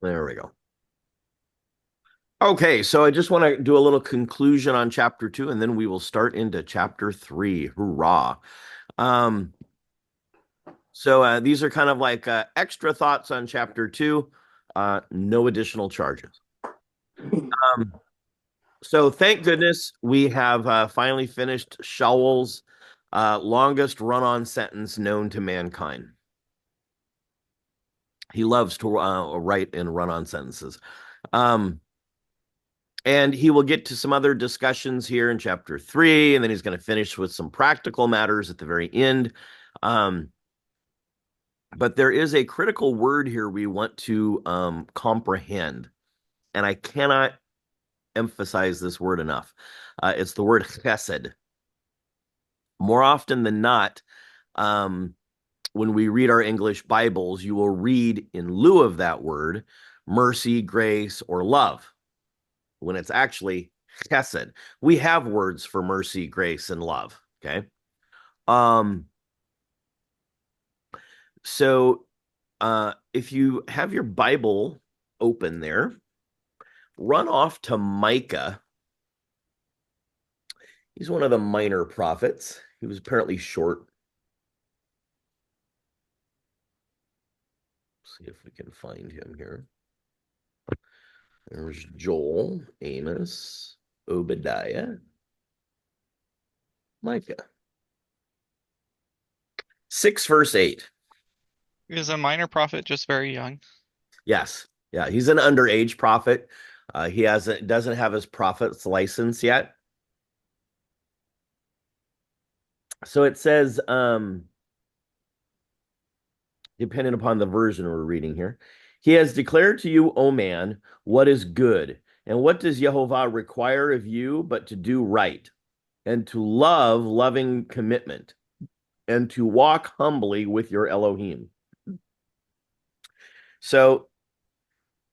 There we go. Okay, so I just want to do a little conclusion on chapter 2, and then we will start into chapter 3. Hoorah. Um, so these are kind of like extra thoughts on chapter 2, no additional charges. Um, so thank goodness we have finally finished Shaul's longest run-on sentence known to mankind. He loves to write and run-on sentences. Um, And he will get to some other discussions here in chapter 3, and then he's going to finish with some practical matters at the very end. Um, but there is a critical word here we want to comprehend, and I cannot emphasize this word enough. It's the word chesed. More often than not, um, when we read our English Bibles, you will read in lieu of that word mercy, grace, or love, when it's actually chesed. We have words for mercy, grace, and love. Okay. Um, so if you have your Bible open there, run off to Micah. He's one of the minor prophets. He was apparently short. Let's see if we can find him here. There's Joel, Amos, Obadiah, Micah. 6 verse 8. Is a minor prophet just very young? Yes. Yeah, he's an underage prophet. He doesn't have his prophet's license yet. So it says, depending upon the version we're reading here, he has declared to you, O man, what is good. And what does Jehovah require of you but to do right and to love loving commitment and to walk humbly with your Elohim? So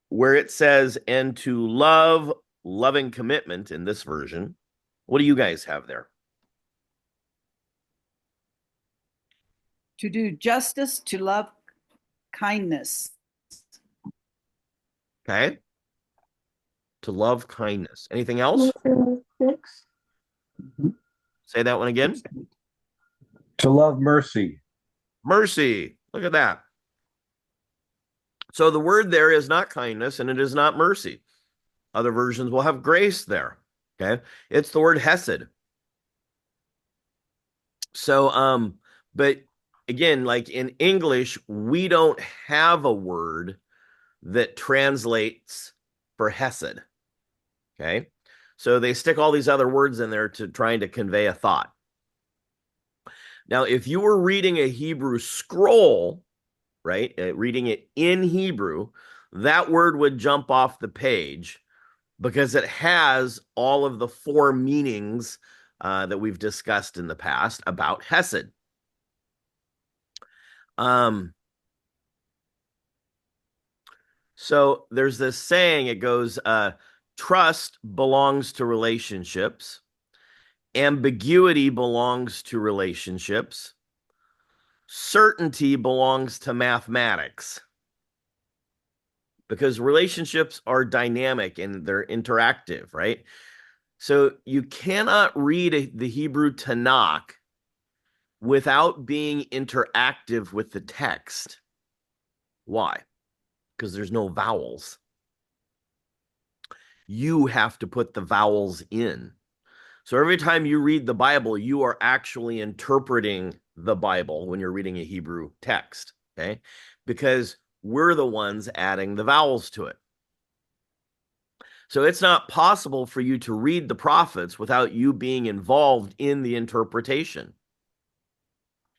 where it says, and to love loving commitment in this version, what do you guys have there? To do justice, to love kindness. Okay. To love kindness. Anything else? Six. Say that one again. To love mercy. Mercy. Look at that. So the word there is not kindness and it is not mercy. Other versions will have grace there. Okay. It's the word hesed. So, but again, like in English, we don't have a word that translates for hesed. Okay. So they stick all these other words in there to trying to convey a thought. Now, if you were reading a Hebrew scroll, right, reading it in Hebrew, that word would jump off the page because it has all of the 4 meanings that we've discussed in the past about Hesed. So there's this saying, it goes, trust belongs to relationships, ambiguity belongs to relationships, certainty belongs to mathematics. Because relationships are dynamic and they're interactive, right? So you cannot read the Hebrew Tanakh without being interactive with the text. Why? Because there's no vowels. You have to put the vowels in. So every time you read the Bible, you are actually interpreting the Bible when you're reading a Hebrew text, okay? Because we're the ones adding the vowels to it. So it's not possible for you to read the prophets without you being involved in the interpretation.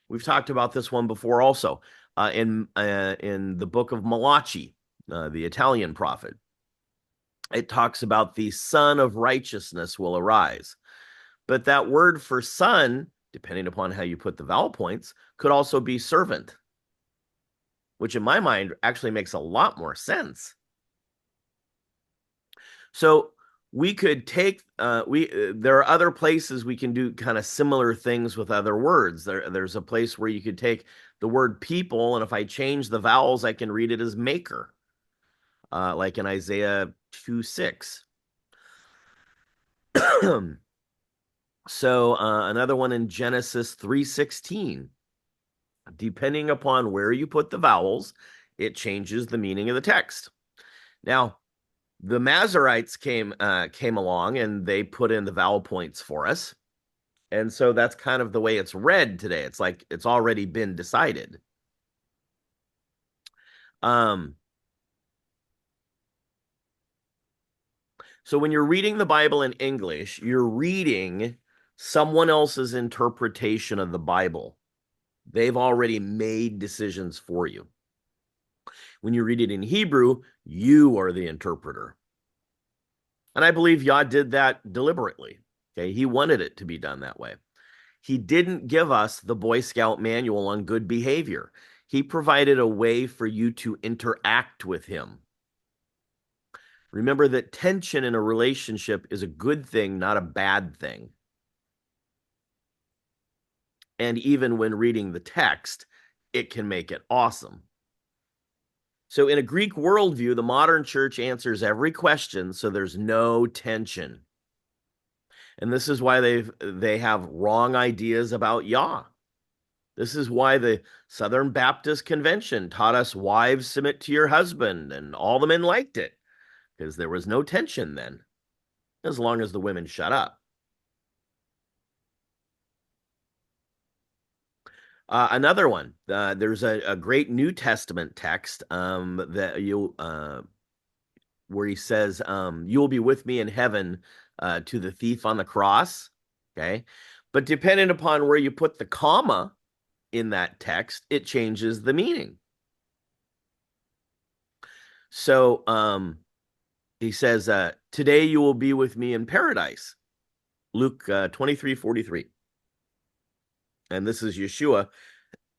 We've talked about this one before also in the book of Malachi, the Italian prophet. It talks about the Son of Righteousness will arise. But that word for son, depending upon how you put the vowel points, could also be servant, which in my mind actually makes a lot more sense. So we could take there are other places we can do kind of similar things with other words. There's a place where you could take the word people, and if I change the vowels, I can read it as maker. like in Isaiah 2:6. So another one in Genesis 3:16. Depending upon where you put the vowels, it changes the meaning of the text. Now, the Masoretes came along and they put in the vowel points for us. And so that's kind of the way it's read today. It's like it's already been decided. So when you're reading the Bible in English, you're reading someone else's interpretation of the Bible. They've already made decisions for you. When you read it in Hebrew, you are the interpreter. And I believe Yah did that deliberately. Okay, he wanted it to be done that way. He didn't give us the Boy Scout manual on good behavior. He provided a way for you to interact with him. Remember that tension in a relationship is a good thing, not a bad thing. And even when reading the text, it can make it awesome. So in a Greek worldview, the modern church answers every question, so there's no tension. And this is why they have wrong ideas about Yah. This is why the Southern Baptist Convention taught us wives submit to your husband, and all the men liked it because there was no tension then, as long as the women shut up. Another one, there's a great New Testament text that where he says, you will be with me in heaven to the thief on the cross. Okay. But depending upon where you put the comma in that text, it changes the meaning. So he says, today you will be with me in paradise. Luke 23:43. And this is Yeshua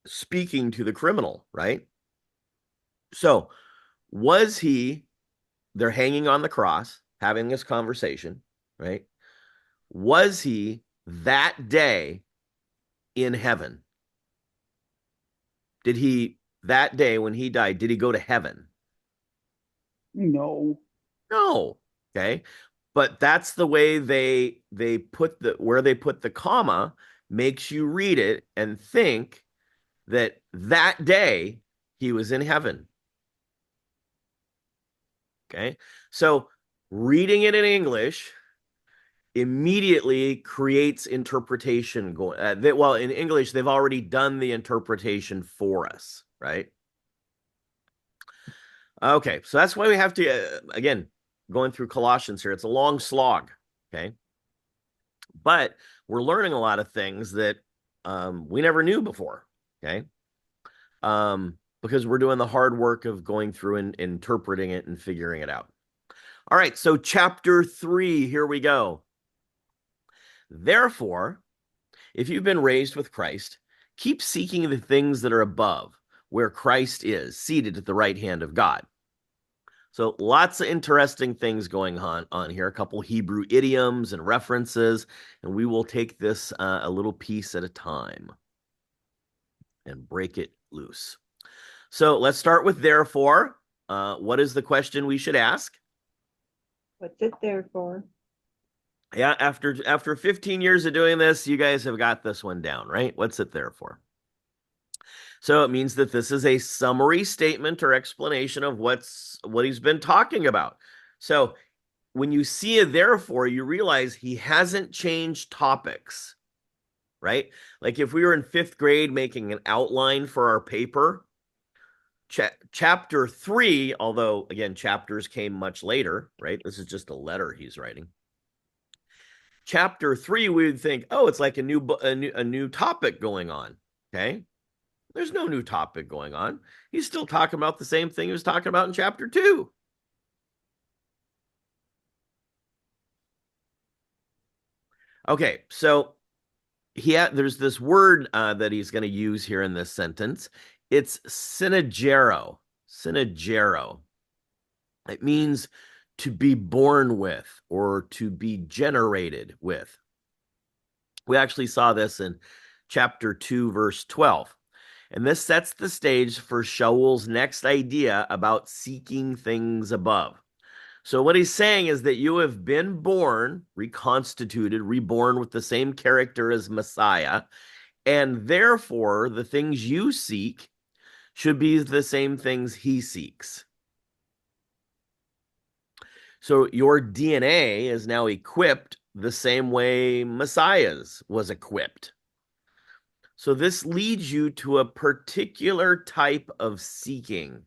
speaking to the criminal, right? So they're hanging on the cross, having this conversation, right? Was he that day in heaven? That day when he died, did he go to heaven? No. No. Okay. But that's the way they put where they put the comma makes you read it and think that day he was in heaven. Okay. So reading it in English immediately creates interpretation going well, in English they've already done the interpretation for us, right? Okay, so that's why we have to again, going through Colossians here, it's a long slog. Okay, but we're learning a lot of things that we never knew before. Okay, because we're doing the hard work of going through and interpreting it and figuring it out. All right, so chapter 3, here we go. Therefore, if you've been raised with Christ, keep seeking the things that are above, where Christ is, seated at the right hand of God. So lots of interesting things going on here, a couple Hebrew idioms and references, and we will take this a little piece at a time and break it loose. So let's start with therefore. What is the question we should ask? What's it there for? Yeah, after 15 years of doing this, you guys have got this one down, right? What's it there for? So it means that this is a summary statement or explanation of what he's been talking about. So when you see a therefore, you realize he hasn't changed topics, right? Like if we were in 5th grade making an outline for our paper, chapter 3, although again, chapters came much later, right? This is just a letter he's writing. Chapter 3, we would think, oh, it's like a new topic going on. Okay. There's no new topic going on. He's still talking about the same thing he was talking about in chapter 2. Okay, so there's this word that he's going to use here in this sentence. It's synagero. Synagero. It means to be born with or to be generated with. We actually saw this in chapter 2, verse 12. And this sets the stage for Shaul's next idea about seeking things above. So what he's saying is that you have been born, reconstituted, reborn with the same character as Messiah, and therefore the things you seek should be the same things he seeks. So your DNA is now equipped the same way Messiah's was equipped. So this leads you to a particular type of seeking.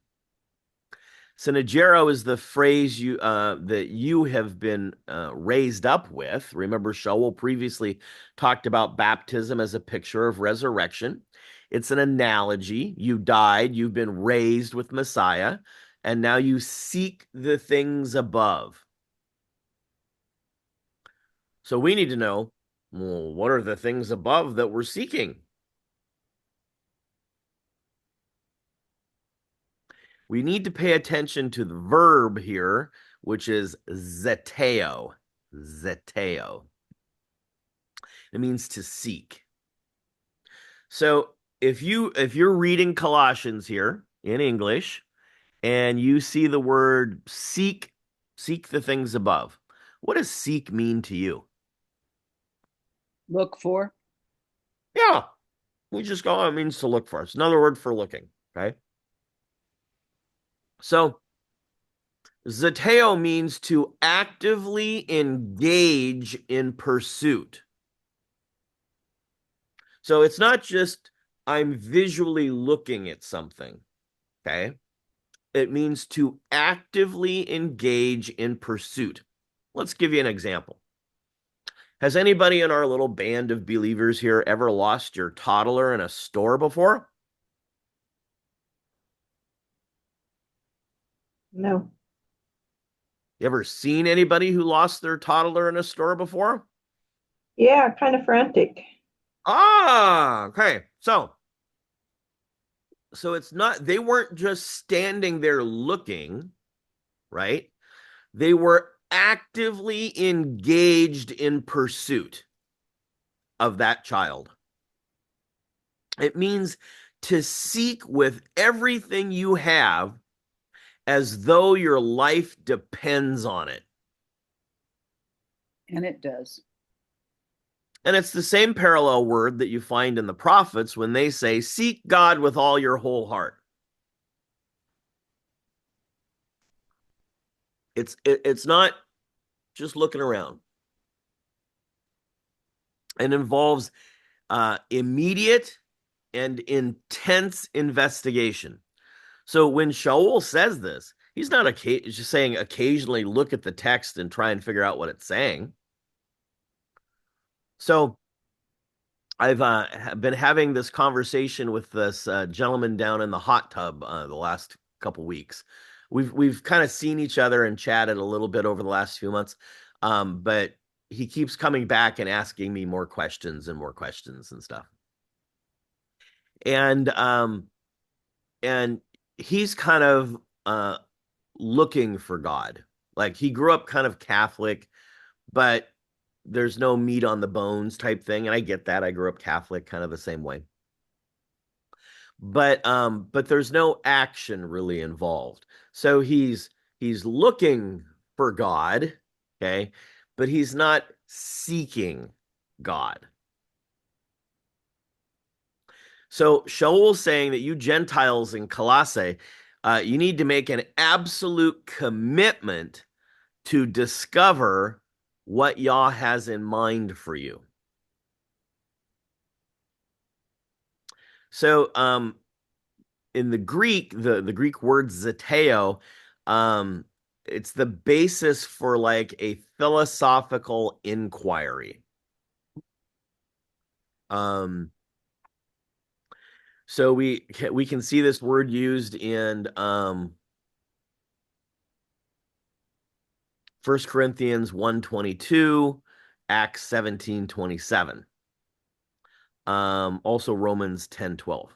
Synagero is the phrase that you have been raised up with. Remember, Shaul previously talked about baptism as a picture of resurrection. It's an analogy. You died, you've been raised with Messiah, and now you seek the things above. So we need to know, well, what are the things above that we're seeking? We need to pay attention to the verb here, which is zeteo. Zeteo. It means to seek. So if you're reading Colossians here in English and you see the word seek, seek the things above, what does seek mean to you? Look for. Yeah, we just go, it means to look for. It's another word for looking, okay? So zeteo means to actively engage in pursuit. So it's not just I'm visually looking at something, okay? It means to actively engage in pursuit. Let's give you an example. Has anybody in our little band of believers here ever lost your toddler in a store before? No. You ever seen anybody who lost their toddler in a store before? Yeah, kind of frantic. Ah, okay. So it's not, they weren't just standing there looking, right? They were actively engaged in pursuit of that child. It means to seek with everything you have as though your life depends on it. And it does. And it's the same parallel word that you find in the prophets when they say, seek God with all your whole heart. It's not just looking around. It involves immediate and intense investigation. So when Shaul says this, he's not just saying occasionally look at the text and try and figure out what it's saying. So I've been having this conversation with this gentleman down in the hot tub the last couple weeks. We've kind of seen each other and chatted a little bit over the last few months, but he keeps coming back and asking me more questions and stuff. And he's kind of looking for God. Like he grew up kind of Catholic, but there's no meat on the bones type thing. And I get that. I grew up Catholic kind of the same way. But there's no action really involved. So he's looking for God, okay, but he's not seeking God. So Shaul's saying that you Gentiles in Colossae, you need to make an absolute commitment to discover what Yah has in mind for you. So in the Greek, the Greek word zeteo, it's the basis for like a philosophical inquiry. So we can see this word used in 1 Corinthians 1:22, Acts 17:27. Also Romans 10:12.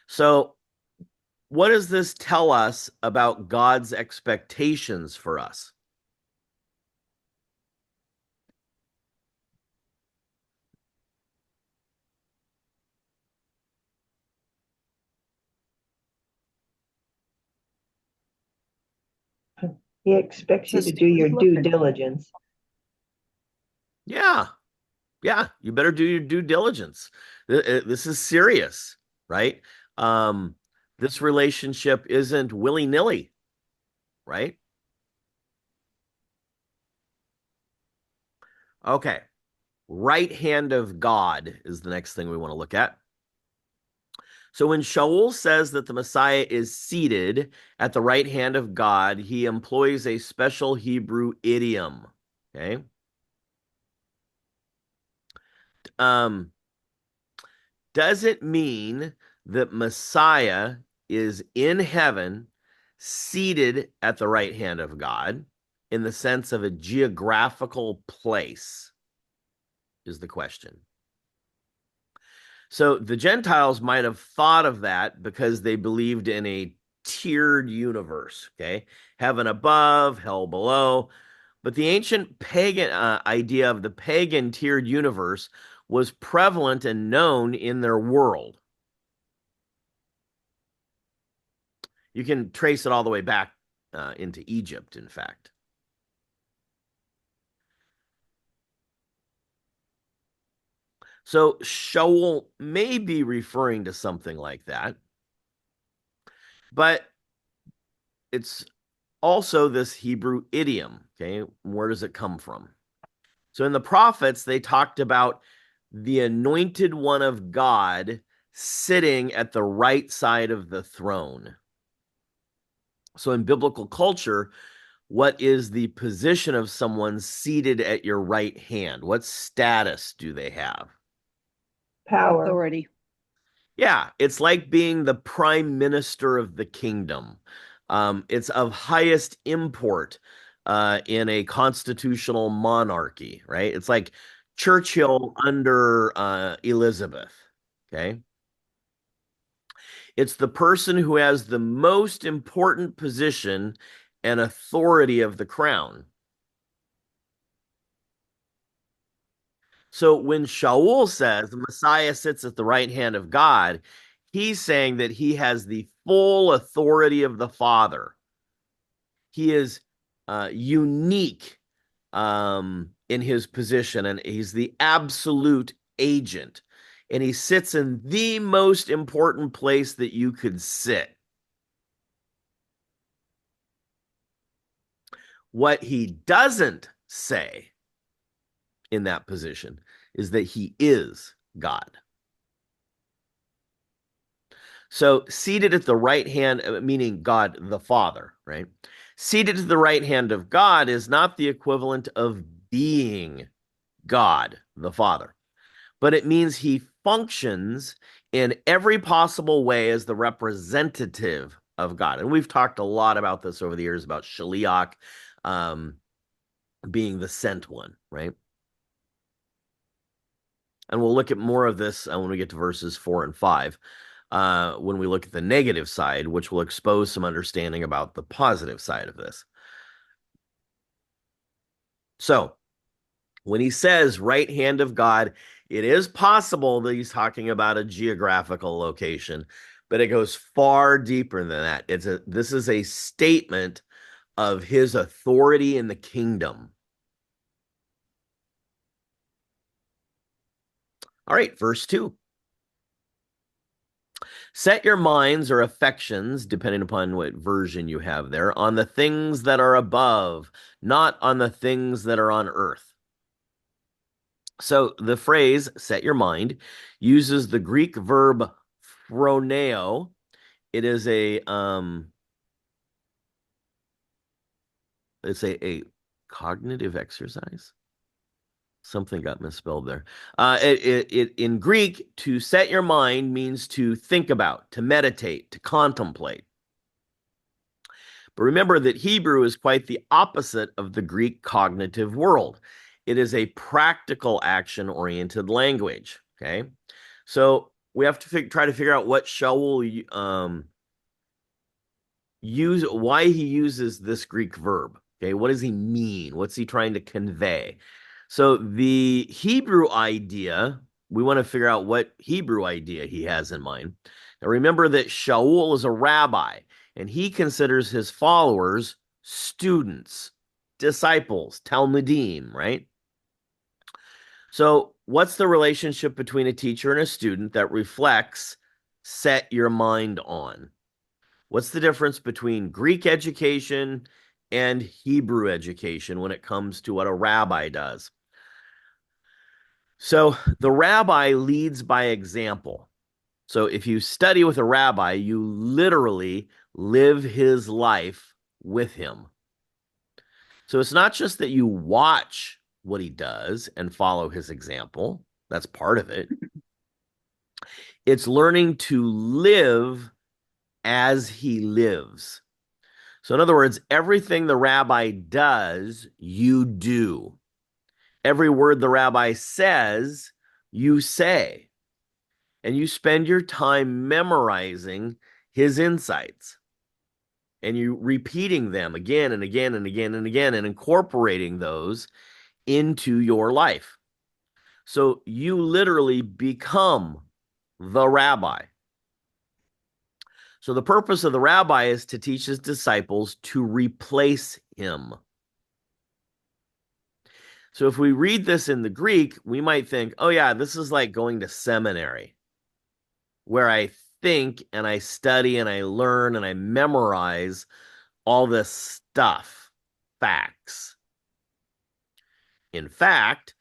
So what does this tell us about God's expectations for us? He expects you to do your due diligence. Yeah. Yeah. You better do your due diligence. This is serious, right? This relationship isn't willy-nilly, right? Okay. Right hand of God is the next thing we want to look at. So when Shaul says that the Messiah is seated at the right hand of God, he employs a special Hebrew idiom. Okay. Does it mean that Messiah is in heaven, seated at the right hand of God, in the sense of a geographical place? Is the question. So the Gentiles might have thought of that because they believed in a tiered universe, okay? Heaven above, hell below. But the ancient pagan idea of the pagan tiered universe was prevalent and known in their world. You can trace it all the way back into Egypt, in fact. So Shaul may be referring to something like that, but it's also this Hebrew idiom. Okay, where does it come from? So in the prophets, they talked about the anointed one of God sitting at the right side of the throne. So in biblical culture, what is the position of someone seated at your right hand? What status do they have? Power. Authority. Yeah, it's like being the prime minister of the kingdom. It's of highest import in a constitutional monarchy, right? It's like Churchill under Elizabeth, okay? It's the person who has the most important position and authority of the crown. So when Shaul says the Messiah sits at the right hand of God, he's saying that he has the full authority of the Father. He is unique in his position, and he's the absolute agent. And he sits in the most important place that you could sit. What he doesn't say in that position is that he is God. So seated at the right hand, meaning God the Father, right? Seated at the right hand of God is not the equivalent of being God the Father, but it means he functions in every possible way as the representative of God. And we've talked a lot about this over the years about Shaliach being the sent one, right? And we'll look at more of this when we get to verses 4 and 5. When we look at the negative side, which will expose some understanding about the positive side of this. So, when he says right hand of God, it is possible that he's talking about a geographical location, but it goes far deeper than that. This is a statement of his authority in the kingdom. All right, verse 2. Set your minds or affections, depending upon what version you have there, on the things that are above, not on the things that are on earth. So the phrase set your mind uses the Greek verb phroneo. It is it's a cognitive exercise. Something got misspelled there. In Greek, to set your mind means to think about, to meditate, to contemplate. But remember that Hebrew is quite the opposite of the Greek cognitive world. It is a practical action-oriented language, okay? So we have to try to figure out what Shaul why he uses this Greek verb, okay? What does he mean? What's he trying to convey? So the Hebrew idea, we want to figure out what Hebrew idea he has in mind. Now remember that Shaul is a rabbi, and he considers his followers students, disciples, talmidim, right? So what's the relationship between a teacher and a student that reflects set your mind on? What's the difference between Greek education and Hebrew education when it comes to what a rabbi does? So the rabbi leads by example. So if you study with a rabbi, you literally live his life with him. So it's not just that you watch what he does and follow his example. That's part of it. It's learning to live as he lives. So in other words, everything the rabbi does, you do. Every word the rabbi says, you say. And you spend your time memorizing his insights. And you repeating them again and again and again and again and incorporating those into your life. So you literally become the rabbi. So the purpose of the rabbi is to teach his disciples to replace him. So if we read this in the Greek, we might think, oh yeah, this is like going to seminary, where I think and I study and I learn and I memorize all this stuff, facts. In fact,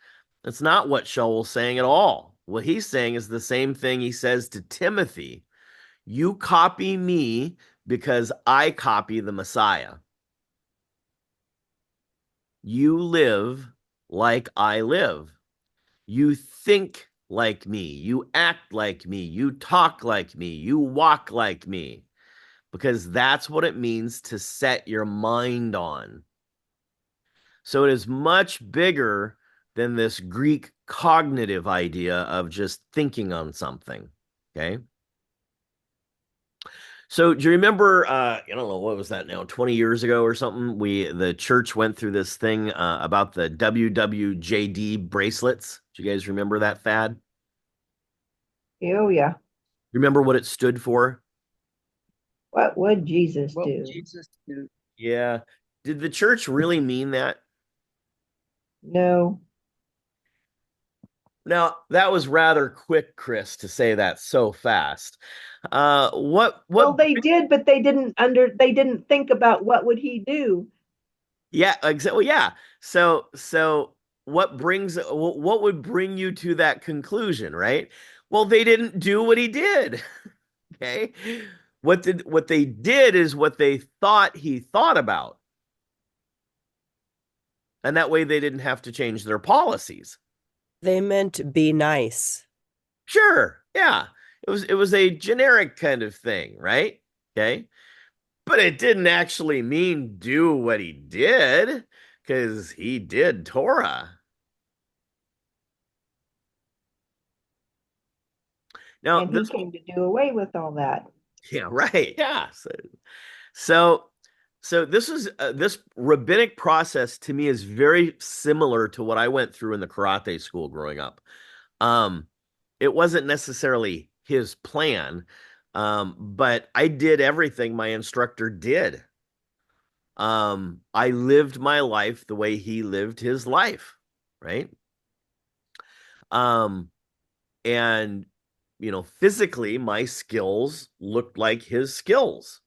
that's not what Shaul's saying at all. What he's saying is the same thing he says to Timothy. You copy me because I copy the Messiah. You live like I live. You think like me. You act like me. You talk like me. You walk like me. Because that's what it means to set your mind on. So it is much bigger than this Greek cognitive idea of just thinking on something. Okay. So do you remember, I don't know, what was that now, 20 years ago or something? The church went through this thing about the WWJD bracelets. Do you guys remember that fad? Oh, yeah. Remember what it stood for? What would Jesus What do? would Jesus do? Yeah. Did the church really mean that? No. Now, that was rather quick, Chris, to say that so fast. Well, What they did, but they didn't think about what would he do. Yeah, exactly. Yeah. So what would bring you to that conclusion, right? Well, they didn't do what he did. Okay. What they did is what they thought he thought about. And that way they didn't have to change their policies. They meant be nice. Sure. Yeah. It was a generic kind of thing, right? Okay. But it didn't actually mean do what he did, because he did Torah. Now, And he came to do away with all that. yeah, right. Yeah. So this rabbinic process to me is very similar to what I went through in the karate school growing up. Um, it wasn't necessarily his plan, but I did everything my instructor did. I lived my life the way he lived his life, right? Um, and physically, my skills looked like his skills.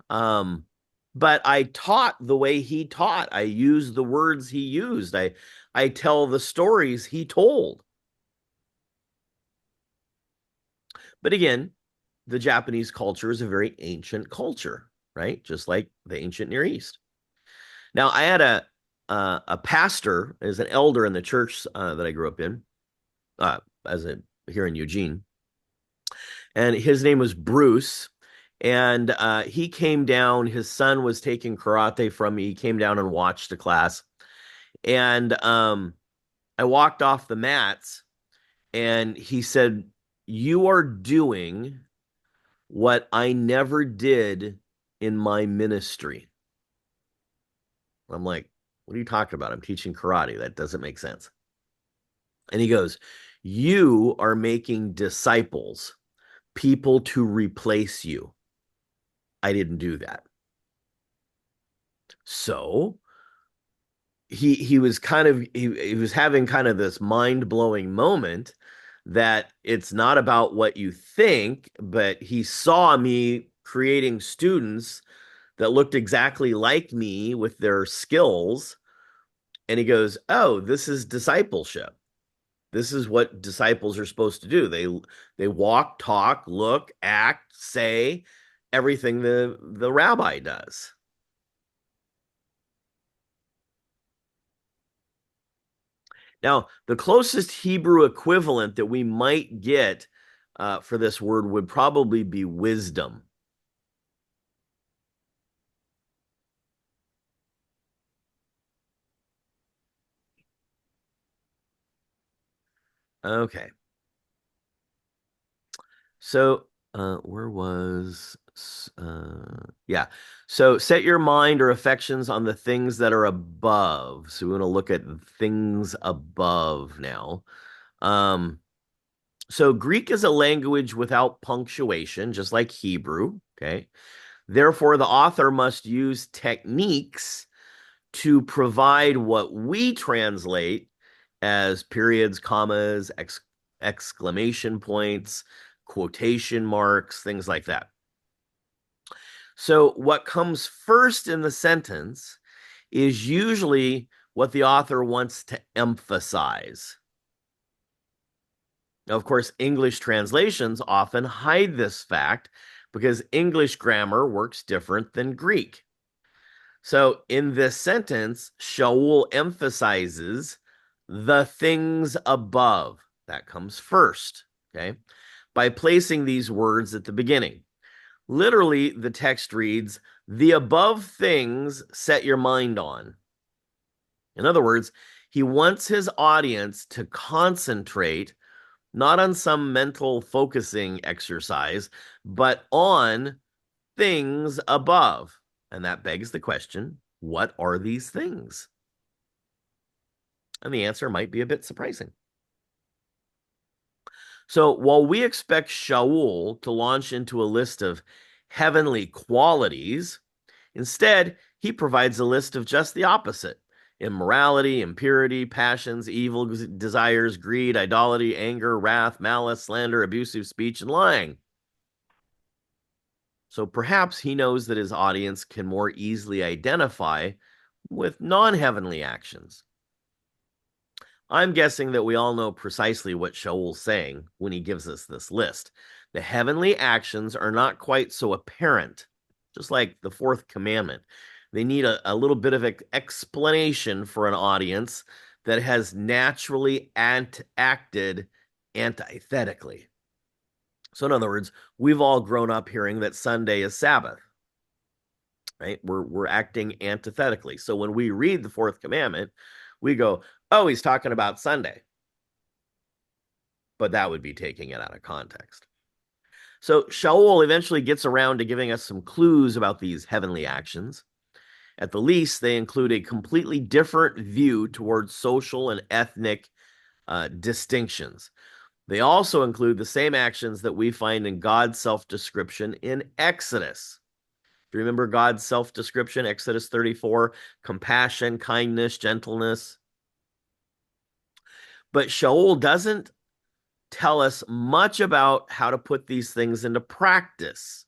Um, but I taught the way he taught. I used the words he used. I tell the stories he told. But again, the Japanese culture is a very ancient culture, right? Just like the ancient Near East. Now, I had a pastor, as an elder in the church that I grew up in, here in Eugene, and his name was Bruce. And he came down. His son was taking karate from me. He came down and watched a class. And I walked off the mats, and he said, "You are doing what I never did in my ministry." I'm like, "What are you talking about? I'm teaching karate. That doesn't make sense." And he goes, "You are making disciples, people to replace you. I didn't do that." So he was kind of he was having kind of this mind-blowing moment that it's not about what you think, but he saw me creating students that looked exactly like me with their skills. And he goes, "Oh, this is discipleship. This is what disciples are supposed to do. They walk, talk, look, act, say everything the rabbi does." Now, the closest Hebrew equivalent that we might get for this word would probably be wisdom. Okay. So, where was, yeah. So set your mind or affections on the things that are above. So we want to look at things above now. So Greek is a language without punctuation, just like Hebrew. Okay. Therefore, the author must use techniques to provide what we translate as periods, commas, exclamation points, quotation marks, things like that. So, what comes first in the sentence is usually what the author wants to emphasize. Now, of course, English translations often hide this fact because English grammar works different than Greek. So in this sentence, Shaul emphasizes the things above. That comes first, okay? By placing these words at the beginning. Literally, the text reads, "The above things set your mind on." In other words, he wants his audience to concentrate not on some mental focusing exercise, but on things above. And that begs the question, what are these things? And the answer might be a bit surprising. So while we expect Shaul to launch into a list of heavenly qualities, instead, he provides a list of just the opposite: immorality, impurity, passions, evil desires, greed, idolatry, anger, wrath, malice, slander, abusive speech, and lying. So perhaps he knows that his audience can more easily identify with non-heavenly actions. I'm guessing that we all know precisely what Shaul's saying when he gives us this list. The heavenly actions are not quite so apparent, just like the fourth commandment. They need a little bit of explanation for an audience that has naturally acted antithetically. So in other words, we've all grown up hearing that Sunday is Sabbath, right? We're acting antithetically. So when we read the fourth commandment, we go, "Oh, he's talking about Sunday." But that would be taking it out of context. So Shaul eventually gets around to giving us some clues about these heavenly actions. At the least, they include a completely different view towards social and ethnic distinctions. They also include the same actions that we find in God's self-description in Exodus. Do you remember God's self-description, Exodus 34? Compassion, kindness, gentleness. But Shaul doesn't tell us much about how to put these things into practice.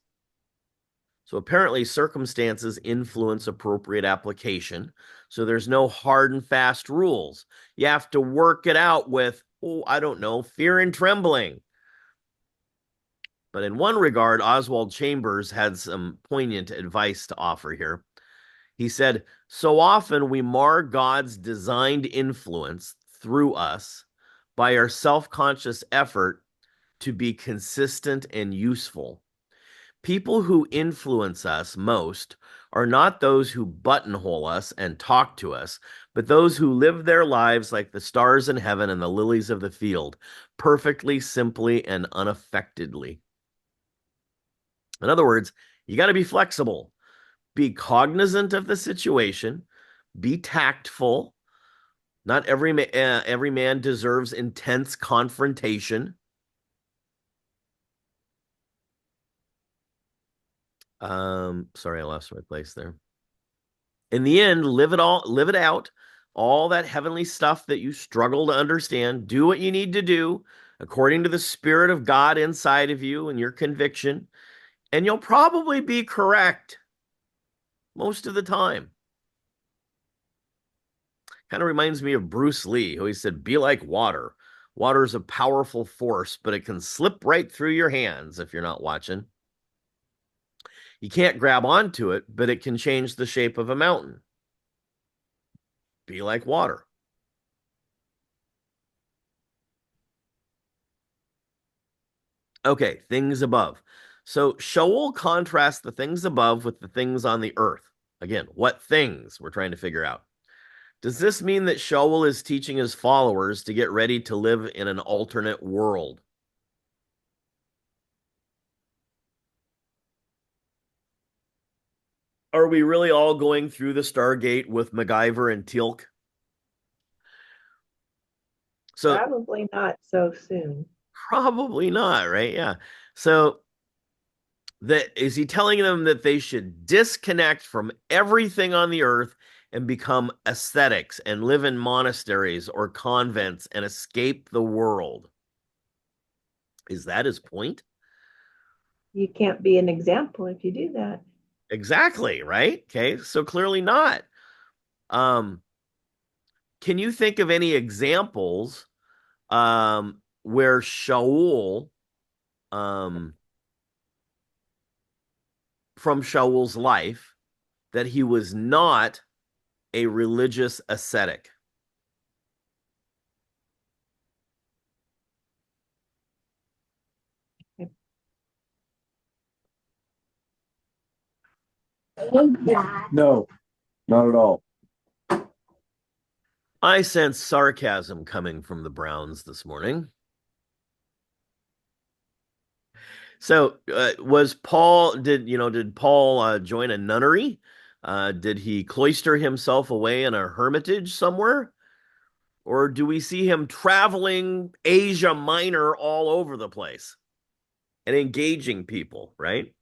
So apparently circumstances influence appropriate application. So there's no hard and fast rules. You have to work it out with, I don't know, fear and trembling. But in one regard, Oswald Chambers had some poignant advice to offer here. He said, "So often we mar God's designed influence through us by our self-conscious effort to be consistent and useful. People who influence us most are not those who buttonhole us and talk to us, but those who live their lives like the stars in heaven and the lilies of the field, perfectly, simply, and unaffectedly." In other words, you got to be flexible, be cognizant of the situation, be tactful. Not every man deserves intense confrontation. Sorry, I lost my place there. In the end, live it out, all that heavenly stuff that you struggle to understand. Do what you need to do according to the Spirit of God inside of you and your conviction, and you'll probably be correct most of the time. Kind of reminds me of Bruce Lee, who he said, be like water. Water is a powerful force, but it can slip right through your hands if you're not watching. You can't grab onto it, but it can change the shape of a mountain. Be like water. Okay, things above. So Shaul contrasts the things above with the things on the earth. Again, what things we're trying to figure out. Does this mean that Shaul is teaching his followers to get ready to live in an alternate world? Are we really all going through the Stargate with MacGyver and Teal'c? So Probably not so soon. probably not, right? Yeah. So is he telling them that they should disconnect from everything on the earth and become ascetics and live in monasteries or convents and escape the world? Is that his point? You can't be an example if you do that. Exactly, right? Okay, so clearly not. Um, can you think of any examples where Shaul, um, from Shaul's life, that he was not a religious ascetic? No, not at all. I sense sarcasm coming from the Browns this morning. So, was Paul? Did Paul join a nunnery? Did he cloister himself away in a hermitage somewhere, or do we see him traveling Asia Minor all over the place and engaging people? Right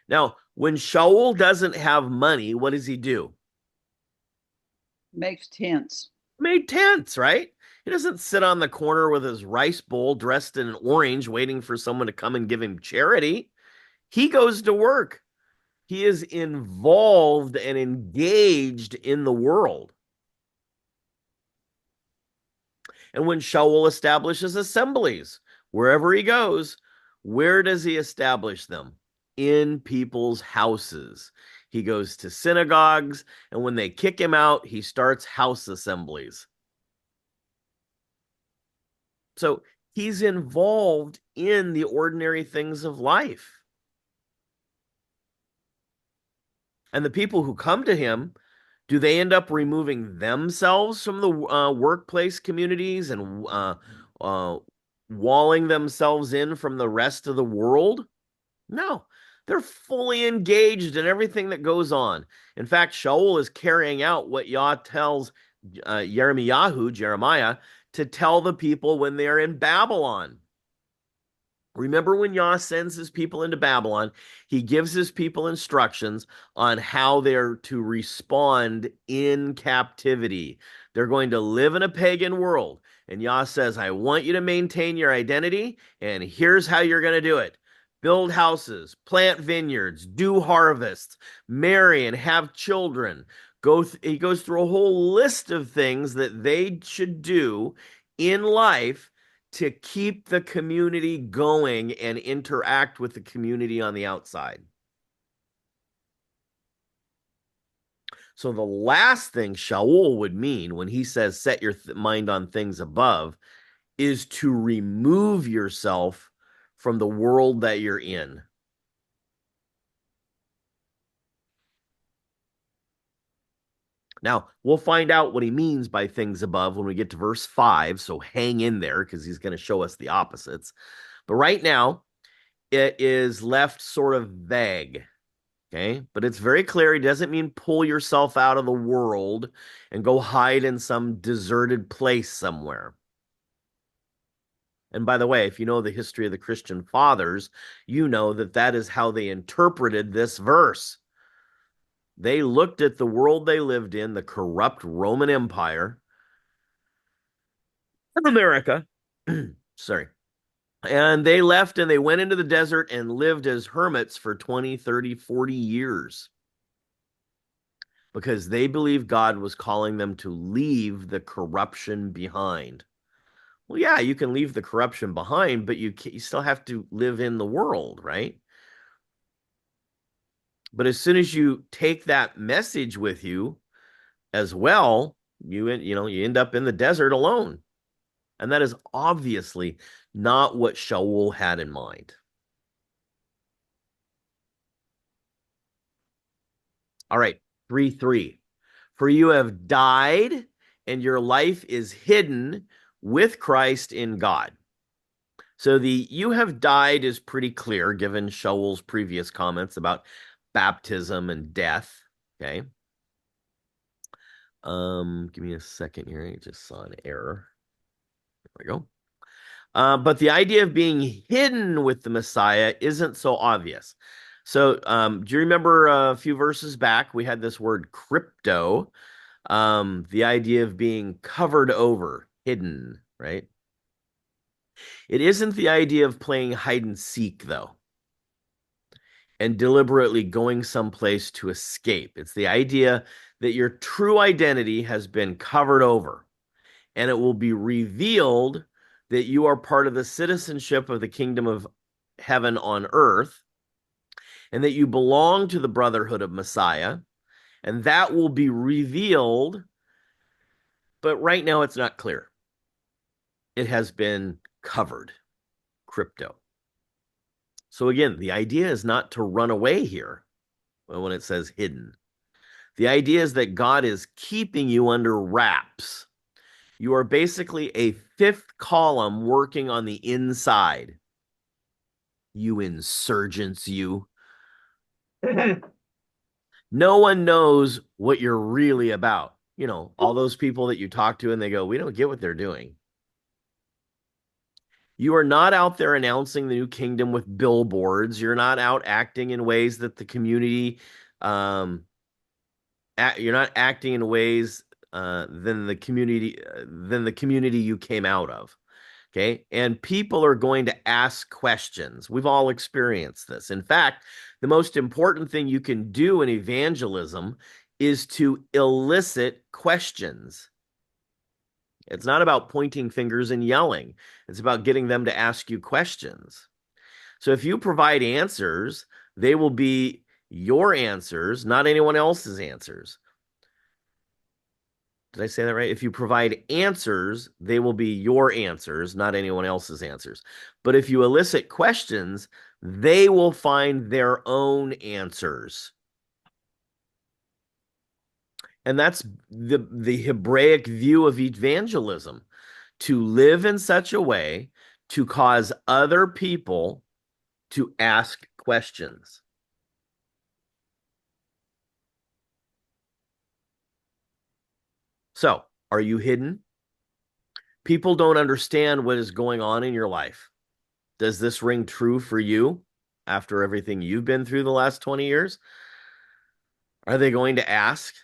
now, when Shaul doesn't have money, what does he do? Makes tents. Made tents, right? He doesn't sit on the corner with his rice bowl dressed in orange waiting for someone to come and give him charity. He goes to work. He is involved and engaged in the world. And when Shaul establishes assemblies, wherever he goes, where does he establish them? In people's houses. He goes to synagogues, and when they kick him out, he starts house assemblies. So he's involved in the ordinary things of life. And the people who come to him, do they end up removing themselves from the workplace communities and walling themselves in from the rest of the world? No, they're fully engaged in everything that goes on. In fact, Shaul is carrying out what Yah tells Jeremiah, to tell the people when they are in Babylon. Remember, when Yah sends his people into Babylon, he gives his people instructions on how they're to respond in captivity. They're going to live in a pagan world. And Yah says, I want you to maintain your identity, and here's how you're going to do it. Build houses, plant vineyards, do harvests, marry and have children. He goes through a whole list of things that they should do in life to keep the community going and interact with the community on the outside. So the last thing Shaul would mean when he says set your mind on things above is to remove yourself from the world that you're in. Now, we'll find out what he means by things above when we get to verse 5, so hang in there because he's going to show us the opposites. But right now, it is left sort of vague. Okay, but it's very clear. He doesn't mean pull yourself out of the world and go hide in some deserted place somewhere. And by the way, if you know the history of the Christian fathers, you know that that is how they interpreted this verse. They looked at the world they lived in, the corrupt Roman Empire of America. Sorry. And they left and they went into the desert and lived as hermits for 20, 30, 40 years because they believed God was calling them to leave the corruption behind. Well, yeah, you can leave the corruption behind, but you still have to live in the world, right? But as soon as you take that message with you as well, you end up in the desert alone. And that is obviously not what Shaul had in mind. All right, 3:3. For you have died, and your life is hidden with Christ in God. So the you have died is pretty clear given Shaul's previous comments about baptism and death. Okay. Give me a second here. I just saw an error. There we go. But the idea of being hidden with the Messiah isn't so obvious. So, do you remember a few verses back? We had this word crypto, the idea of being covered over, hidden, right? It isn't the idea of playing hide and seek, though, and deliberately going someplace to escape. It's the idea that your true identity has been covered over, and it will be revealed that you are part of the citizenship of the kingdom of heaven on earth, and that you belong to the brotherhood of Messiah, and that will be revealed. But right now, it's not clear. It has been covered, crypto. So again, the idea is not to run away here when it says hidden. The idea is that God is keeping you under wraps. You are basically a fifth column working on the inside. You insurgents, you. No one knows what you're really about. You know, all those people that you talk to and they go, we don't get what they're doing. You are not out there announcing the new kingdom with billboards. You're not out acting in ways that the community, you're not acting in ways than the community you came out of. Okay. And people are going to ask questions. We've all experienced this. In fact, the most important thing you can do in evangelism is to elicit questions. It's not about pointing fingers and yelling. It's about getting them to ask you questions. So if you provide answers, they will be your answers, not anyone else's answers. Did I say that right? If you provide answers, they will be your answers, not anyone else's answers. But if you elicit questions, they will find their own answers. And that's the Hebraic view of evangelism, to live in such a way to cause other people to ask questions. So, are you hidden? People don't understand what is going on in your life. Does this ring true for you after everything you've been through the last 20 years? Are they going to ask?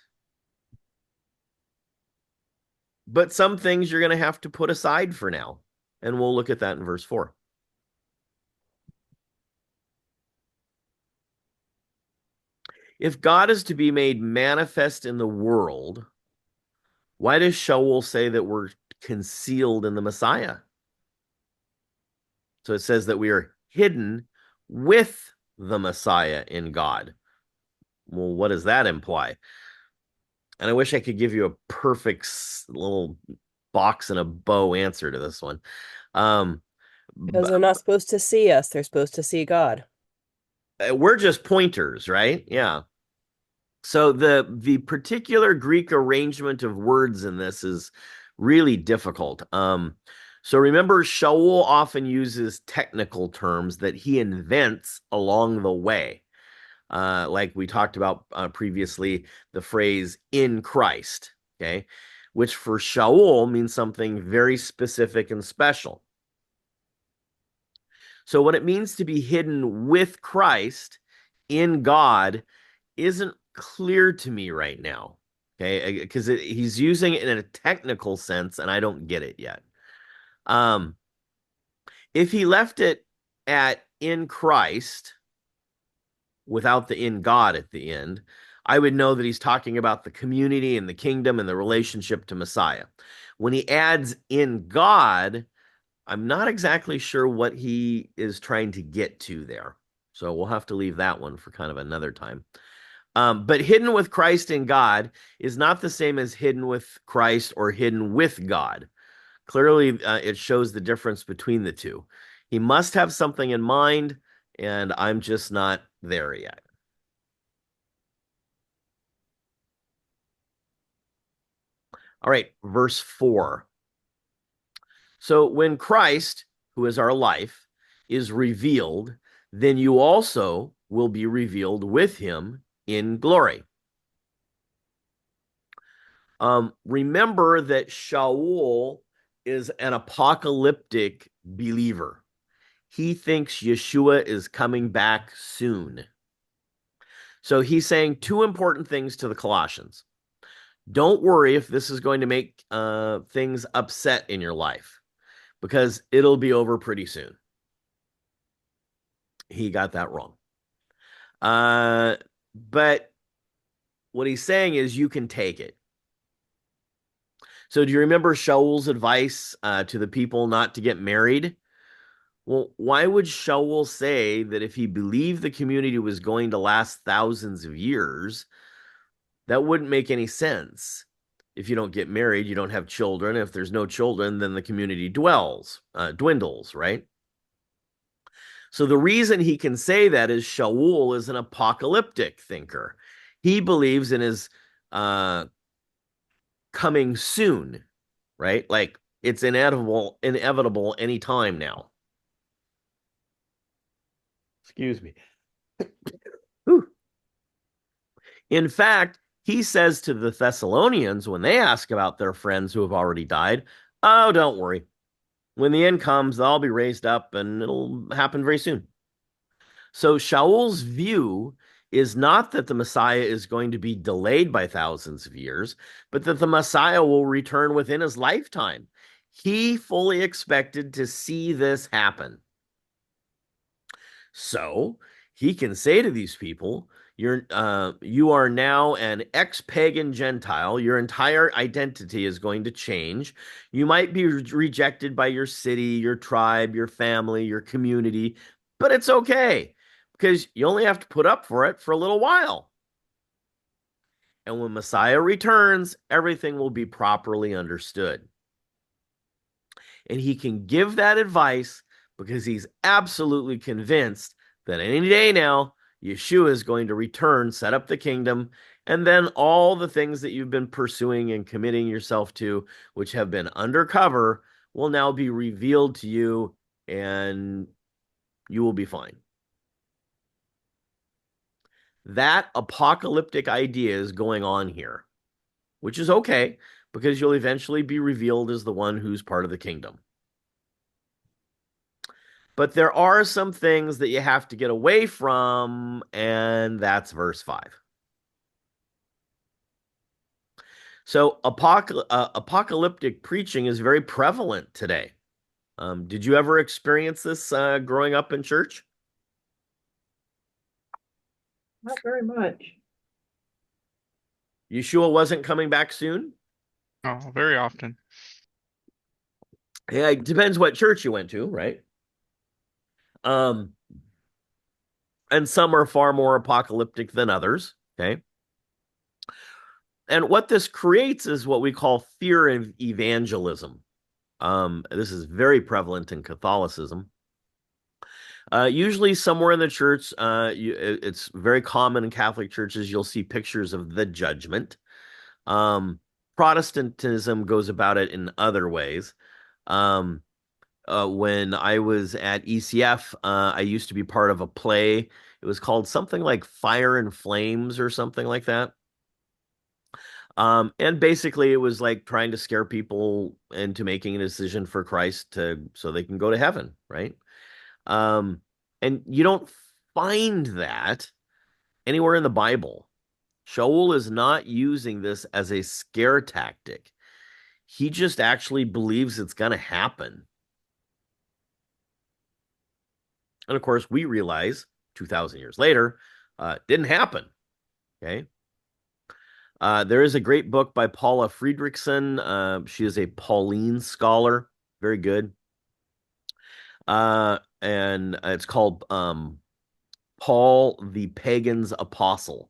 But some things you're going to have to put aside for now. And we'll look at that in verse 4. If God is to be made manifest in the world, why does Shaul say that we're concealed in the Messiah? So it says that we are hidden with the Messiah in God. Well, what does that imply? And I wish I could give you a perfect little box and a bow answer to this one. Because they're not supposed to see us, they're supposed to see God. We're just pointers, right? Yeah. So the particular Greek arrangement of words in this is really difficult. So remember, Shaul often uses technical terms that he invents along the way. Like we talked about previously, the phrase in Christ, okay, which for Shaul means something very specific and special. So what it means to be hidden with Christ in God isn't clear to me right now. Okay, because he's using it in a technical sense, and I don't get it yet. If he left it at in Christ without the in God at the end, I would know that he's talking about the community and the kingdom and the relationship to Messiah. When he adds in God, I'm not exactly sure what he is trying to get to there. So we'll have to leave that one for kind of another time. But hidden with Christ in God is not the same as hidden with Christ or hidden with God. Clearly, it shows the difference between the two. He must have something in mind, and I'm just not there yet. All right, verse 4. So when Christ, who is our life, is revealed, then you also will be revealed with him in glory. Remember that Shaul is an apocalyptic believer. He thinks Yeshua is coming back soon. So he's saying two important things to the Colossians. Don't worry if this is going to make things upset in your life, because it'll be over pretty soon. He got that wrong. But what he's saying is you can take it. So do you remember Shaul's advice to the people not to get married? Well, why would Shaul say that if he believed the community was going to last thousands of years, that wouldn't make any sense? If you don't get married, you don't have children. If there's no children, then the community dwindles, right? So the reason he can say that is Shaul is an apocalyptic thinker. He believes in his coming soon, right? Like it's inevitable any time now. Excuse me. In fact, he says to the Thessalonians when they ask about their friends who have already died, oh, don't worry. When the end comes, they'll all be raised up and it'll happen very soon. So Shaul's view is not that the Messiah is going to be delayed by thousands of years, but that the Messiah will return within his lifetime. He fully expected to see this happen. So he can say to these people, you are now an ex-pagan Gentile. Your entire identity is going to change. You might be rejected by your city, your tribe, your family, your community, but it's okay because you only have to put up for it for a little while. And when Messiah returns, everything will be properly understood. And he can give that advice because he's absolutely convinced that any day now, Yeshua is going to return, set up the kingdom, and then all the things that you've been pursuing and committing yourself to, which have been undercover, will now be revealed to you, and you will be fine. That apocalyptic idea is going on here, which is okay, because you'll eventually be revealed as the one who's part of the kingdom. But there are some things that you have to get away from, and that's verse 5. So apocalyptic preaching is very prevalent today. Did you ever experience this growing up in church? Not very much. Yeshua wasn't coming back soon? Oh, very often. Yeah, it depends what church you went to, right? And some are far more apocalyptic than others, okay? And what this creates is what we call fear of evangelism. This is very prevalent in Catholicism. Usually somewhere in the church, it's very common in Catholic churches, you'll see pictures of the judgment. Protestantism goes about it in other ways. When I was at ECF, I used to be part of a play. It was called something like Fire and Flames or something like that. And basically it was like trying to scare people into making a decision for Christ so they can go to heaven, right? And you don't find that anywhere in the Bible. Shaul is not using this as a scare tactic. He just actually believes it's going to happen. And of course, we realize 2,000 years later, it didn't happen. Okay. There is a great book by Paula Friedrichsen. She is a Pauline scholar. Very good. And it's called Paul the Pagan's Apostle.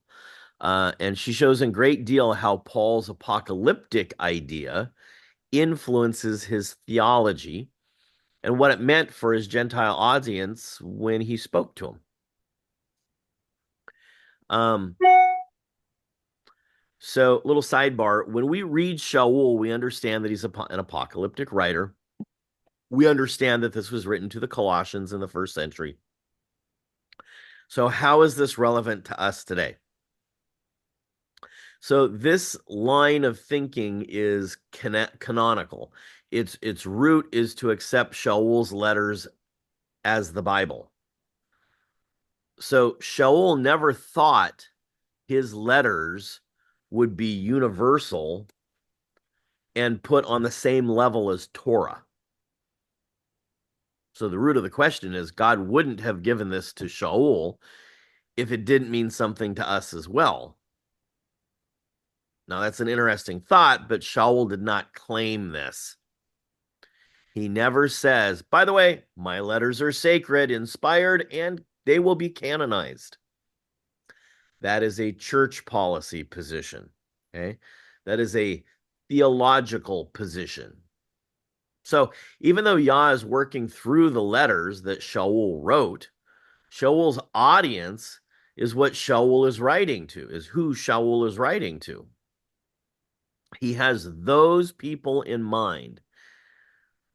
And she shows in great deal how Paul's apocalyptic idea influences his theology and what it meant for his Gentile audience when he spoke to them. So, little sidebar, when we read Shaul, we understand that he's an apocalyptic writer. We understand that this was written to the Colossians in the first century. So, how is this relevant to us today? So, this line of thinking is canonical. Its root is to accept Shaul's letters as the Bible. So, Shaul never thought his letters would be universal and put on the same level as Torah. So the root of the question is God wouldn't have given this to Shaul if it didn't mean something to us as well. Now that's an interesting thought, but Shaul did not claim this. He never says, by the way, my letters are sacred, inspired, and they will be canonized. That is a church policy position. Okay? That is a theological position. So even though Yah is working through the letters that Shaul wrote, Shaul's audience is what Shaul is writing to, is who Shaul is writing to. He has those people in mind.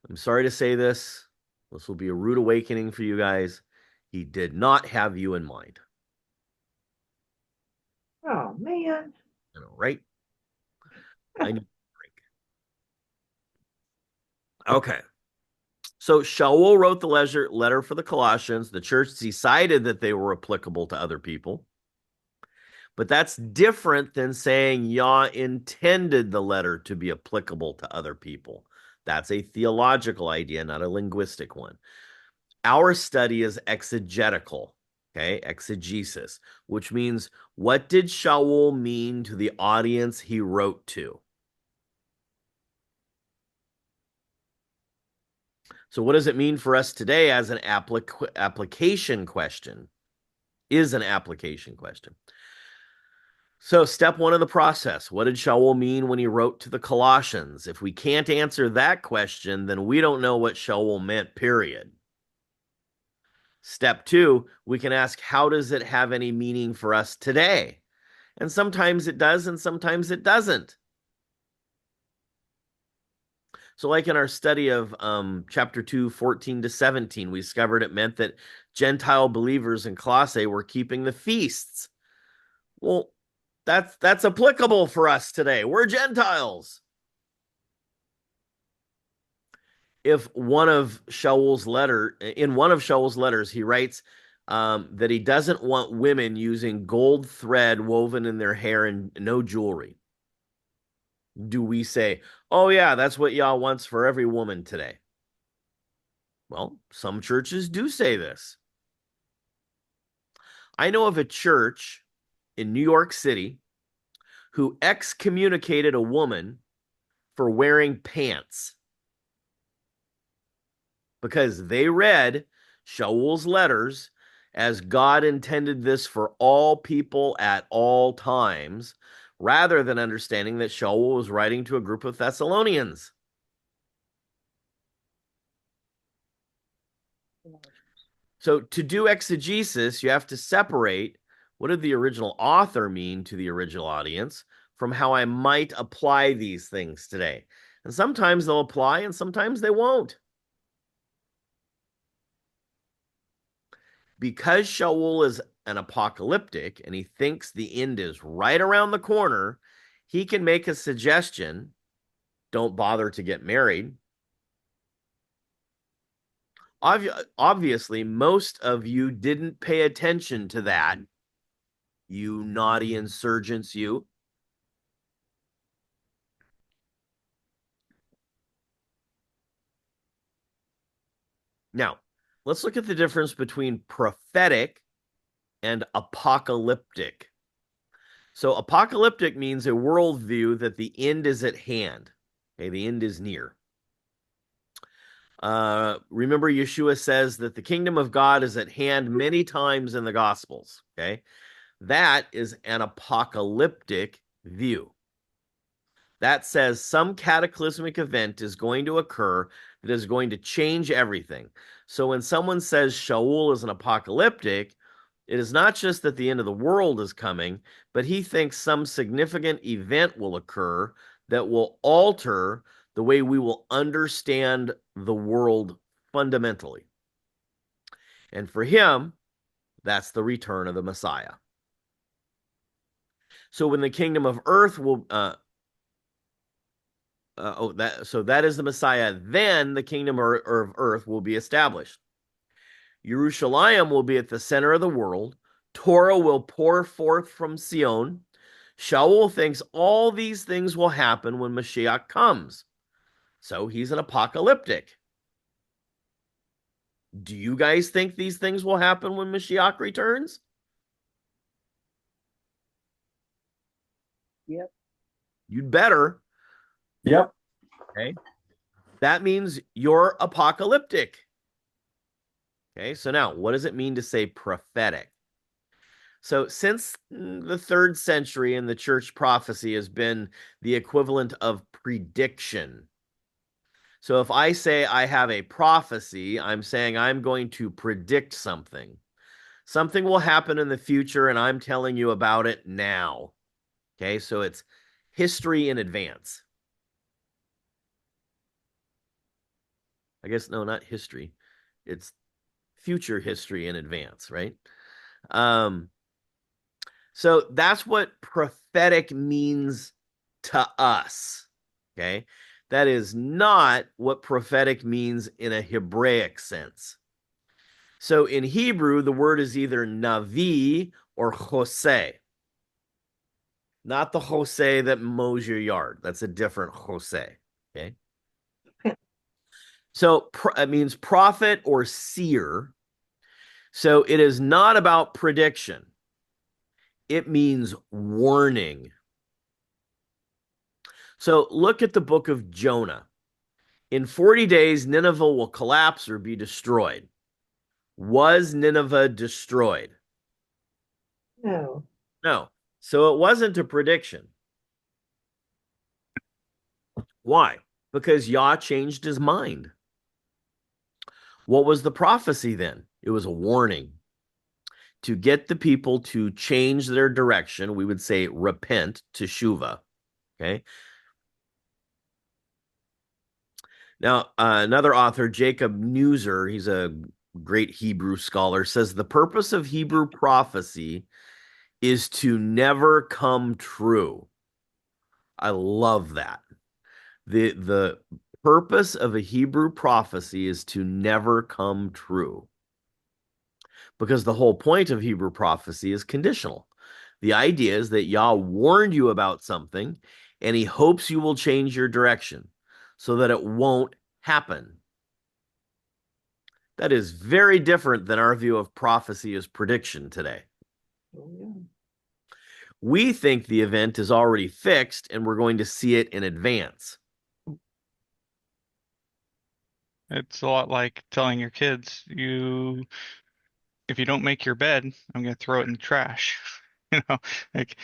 I'm sorry to say this. This will be a rude awakening for you guys. He did not have you in mind. Oh, man. I know, right? I need a break. Okay. So Shaul wrote the letter for the Colossians. The church decided that they were applicable to other people. But that's different than saying Yah intended the letter to be applicable to other people. That's a theological idea, not a linguistic one. Our study is exegetical, okay? Exegesis, which means what did Shaul mean to the audience he wrote to? So what does it mean for us today as an application question? Is an application question. So step one of the process, what did Shaul mean when he wrote to the Colossians? If we can't answer that question, then we don't know what Shaul meant, period. Step two, we can ask, how does it have any meaning for us today? And sometimes it does, and sometimes it doesn't. So like in our study of chapter 2, 14 to 17, we discovered it meant that Gentile believers in Colossae were keeping the feasts. Well, that's applicable for us today. We're Gentiles. If in one of Shaul's letters, he writes that he doesn't want women using gold thread woven in their hair and no jewelry. Do we say, oh yeah, that's what Yah wants for every woman today? Well, some churches do say this. I know of a church in New York City who excommunicated a woman for wearing pants because they read Shaul's letters as God intended this for all people at all times, rather than understanding that Shaul was writing to a group of Thessalonians. So to do exegesis, you have to separate what did the original author mean to the original audience from how I might apply these things today. And sometimes they'll apply and sometimes they won't. Because Shaul is an apocalyptic and he thinks the end is right around the corner, he can make a suggestion, don't bother to get married. Obviously, most of you didn't pay attention to that You naughty insurgents, you. Now, let's look at the difference between prophetic and apocalyptic. So apocalyptic means a worldview that the end is at hand. Okay, the end is near. Remember, Yeshua says that the kingdom of God is at hand many times in the Gospels. Okay, that is an apocalyptic view. That says some cataclysmic event is going to occur that is going to change everything. So when someone says Shaul is an apocalyptic, it is not just that the end of the world is coming, but he thinks some significant event will occur that will alter the way we will understand the world fundamentally. And for him, that's the return of the Messiah. So when the kingdom of earth will that is the Messiah, then the kingdom of earth will be established. Jerusalem will be at the center of the world. Torah will pour forth from Sion. Shaul thinks all these things will happen when Mashiach comes. So he's an apocalyptic. Do you guys think these things will happen when Mashiach returns? Yep. You'd better. Yep. Okay. That means you're apocalyptic. Okay. So now, what does it mean to say prophetic? So since the 3rd century in the church, prophecy has been the equivalent of prediction. So if I say I have a prophecy, I'm saying I'm going to predict something. Something will happen in the future, and I'm telling you about it now. Okay, so it's history in advance. I guess, no, not history. It's future history in advance, right? So that's what prophetic means to us. Okay. That is not what prophetic means in a Hebraic sense. So in Hebrew, the word is either Navi or Jose. Not the Jose that mows your yard. That's a different Jose. Okay. So it means prophet or seer. So it is not about prediction. It means warning. So look at the book of Jonah. In 40 days, Nineveh will collapse or be destroyed. Was Nineveh destroyed? No. No. So it wasn't a prediction. Why? Because Yah changed his mind. What was the prophecy then? It was a warning to get the people to change their direction. We would say repent, teshuva. Okay. Now, another author, Jacob Neuser, he's a great Hebrew scholar, says the purpose of Hebrew prophecy is to never come true. I love that. The purpose of a Hebrew prophecy is to never come true. Because the whole point of Hebrew prophecy is conditional. The idea is that Yah warned you about something and he hopes you will change your direction so that it won't happen. That is very different than our view of prophecy as prediction today. Oh, yeah. We think the event is already fixed and we're going to see it in advance. It's a lot like telling your kids, if you don't make your bed, I'm going to throw it in the trash. Like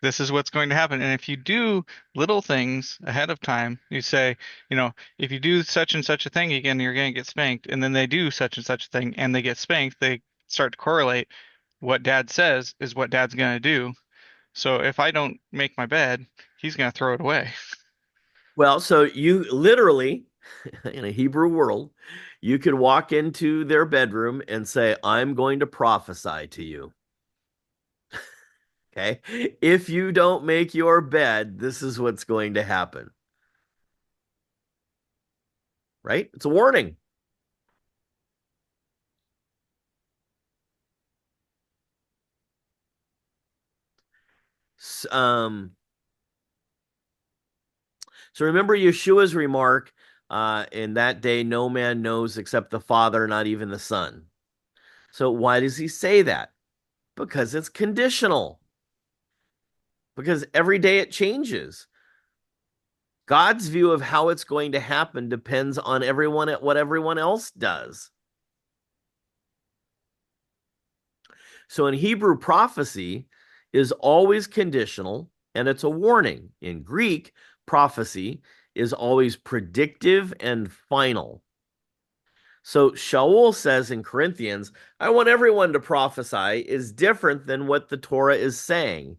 this is what's going to happen. And if you do little things ahead of time, you say, if you do such and such a thing again, you're going to get spanked. And then they do such and such a thing and they get spanked. They start to correlate what dad says is what dad's going to do. So if I don't make my bed, he's going to throw it away. Well, so you literally, in a Hebrew world, you could walk into their bedroom and say, I'm going to prophesy to you. Okay. If you don't make your bed, this is what's going to happen. Right? It's a warning. So remember Yeshua's remark, in that day no man knows except the Father, not even the Son. So why does he say that? Because it's conditional. Because every day it changes. God's view of how it's going to happen depends on what everyone else does. So in Hebrew, prophecy is always conditional and it's a warning. In Greek, prophecy is always predictive and final. So Shaul says in Corinthians, I want everyone to prophesy is different than what the Torah is saying.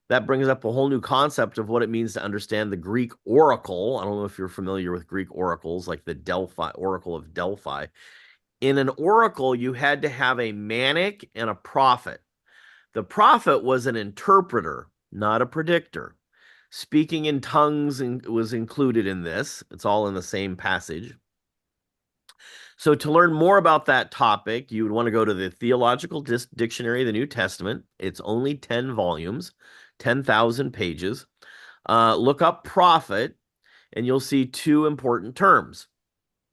That brings up a whole new concept of what it means to understand the Greek oracle. I don't know if you're familiar with Greek oracles, like the Oracle of Delphi. In an oracle, you had to have a manic and a prophet. The prophet was an interpreter, not a predictor. Speaking in tongues was included in this. It's all in the same passage. So to learn more about that topic, you would want to go to the Theological Dictionary of the New Testament. It's only 10 volumes, 10,000 pages. Look up prophet, and you'll see two important terms.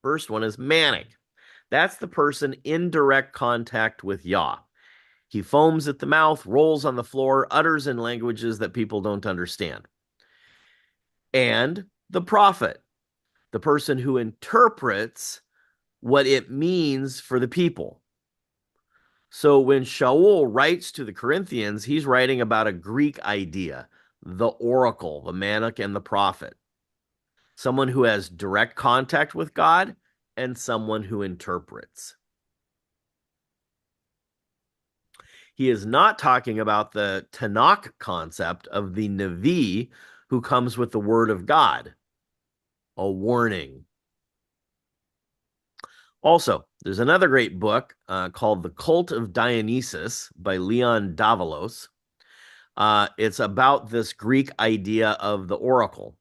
First one is manic. That's the person in direct contact with Yah. He foams at the mouth, rolls on the floor, utters in languages that people don't understand. And the prophet, the person who interprets what it means for the people. So when Shaul writes to the Corinthians, he's writing about a Greek idea, the oracle, the manic, and the prophet. Someone who has direct contact with God and someone who interprets. He is not talking about the Tanakh concept of the Navi who comes with the word of God, a warning. Also, there's another great book called The Cult of Dionysus by Leon Davalos. It's about this Greek idea of the oracle,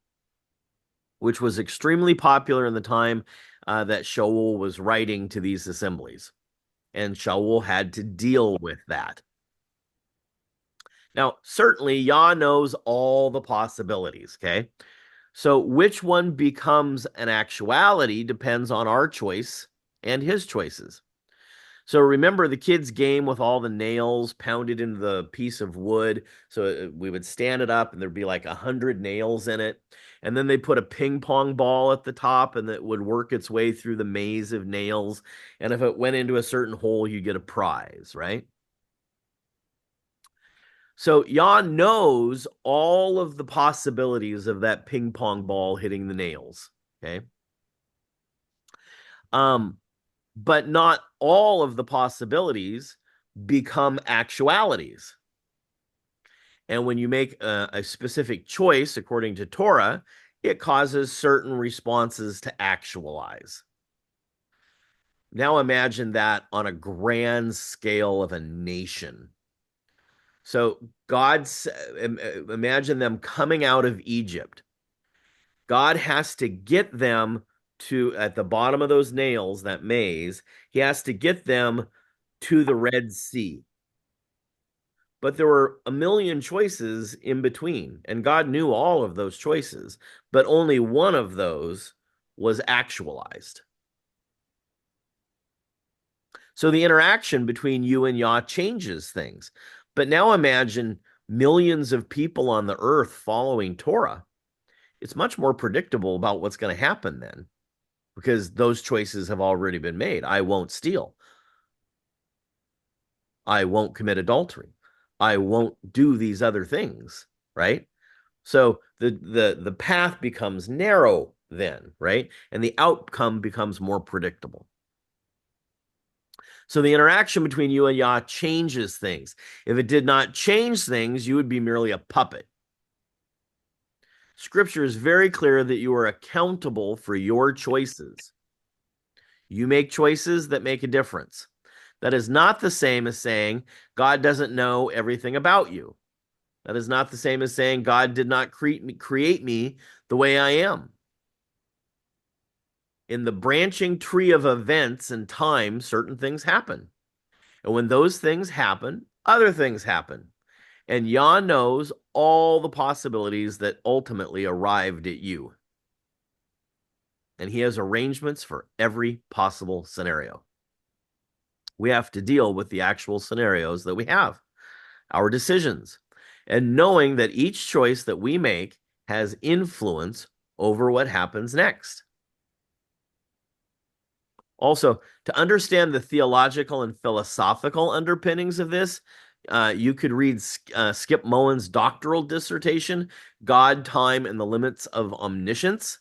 which was extremely popular in the time that Shaul was writing to these assemblies. And Shaul had to deal with that. Now, certainly, Yah knows all the possibilities, okay? So which one becomes an actuality depends on our choice and his choices. So remember the kids' game with all the nails pounded into the piece of wood. So we would stand it up and there'd be like 100 nails in it. And then they put a ping pong ball at the top and it would work its way through the maze of nails. And if it went into a certain hole, you get a prize, right? So Yah knows all of the possibilities of that ping pong ball hitting the nails, okay? But not all of the possibilities become actualities. And when you make a specific choice according to Torah, it causes certain responses to actualize. Now imagine that on a grand scale of a nation. So imagine them coming out of Egypt. God has to get them to, at the bottom of those nails, that maze, he has to get them to the Red Sea. But there were a million choices in between, and God knew all of those choices, but only one of those was actualized. So the interaction between you and Yah changes things. But now imagine millions of people on the earth following Torah. It's much more predictable about what's going to happen then, because those choices have already been made. I won't steal. I won't commit adultery. I won't do these other things, right? So the path becomes narrow then, right? And the outcome becomes more predictable. So the interaction between you and Yah changes things. If it did not change things, you would be merely a puppet. Scripture is very clear that you are accountable for your choices. You make choices that make a difference. That is not the same as saying God doesn't know everything about you. That is not the same as saying God did not create me the way I am. In the branching tree of events and time, certain things happen. And when those things happen, other things happen. And Yah knows all the possibilities that ultimately arrived at you. And he has arrangements for every possible scenario. We have to deal with the actual scenarios that we have, our decisions, and knowing that each choice that we make has influence over what happens next. Also, to understand the theological and philosophical underpinnings of this, you could read Skip Moen's doctoral dissertation, God, Time, and the Limits of Omniscience.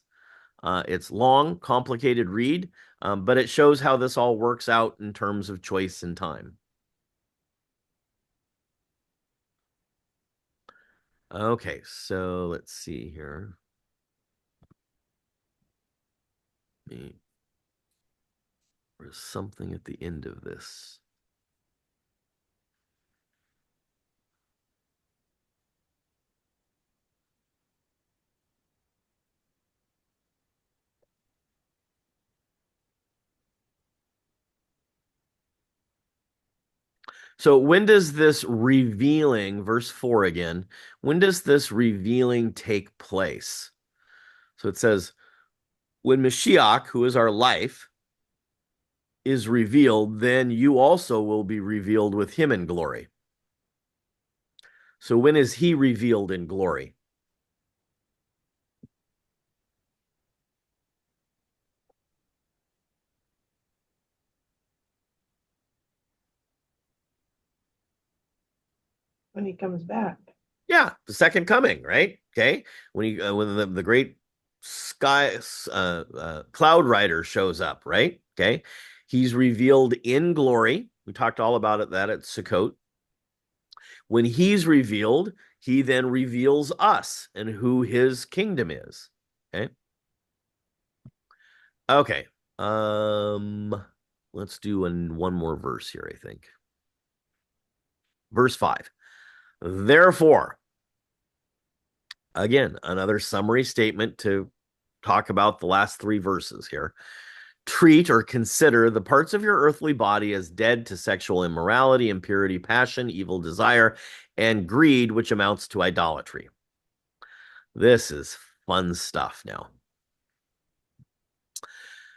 It's long, complicated read, but it shows how this all works out in terms of choice and time. Okay, so let's see here. There's something at the end of this. So when does this revealing, verse 4 again, when does this revealing take place? So it says, when Mashiach, who is our life, is revealed, then you also will be revealed with him in glory. So when is he revealed in glory? When he comes back. Yeah, the second coming, right? Okay, when the great sky cloud rider shows up, right? Okay, he's revealed in glory. We talked all about that at Sukkot. When he's revealed, he then reveals us and who his kingdom is. Okay. Okay. Let's do one more verse here, I think. Verse 5. Therefore, again, another summary statement to talk about the last three verses here. Treat or consider the parts of your earthly body as dead to sexual immorality, impurity, passion, evil desire, and greed, which amounts to idolatry. This is fun stuff now.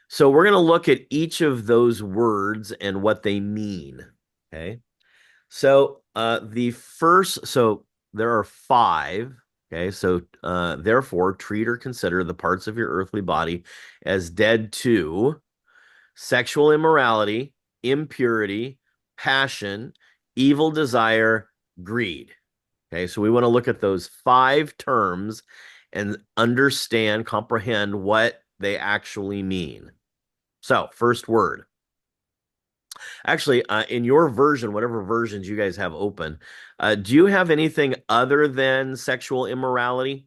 So we're going to look at each of those words and what they mean. Okay. So there are five. Okay. So therefore, treat or consider the parts of your earthly body as dead to sexual immorality, impurity, passion, evil desire, greed. Okay. So we want to look at those five terms and understand, comprehend what they actually mean. So, first word. Actually, in your version, whatever versions you guys have open, do you have anything other than sexual immorality?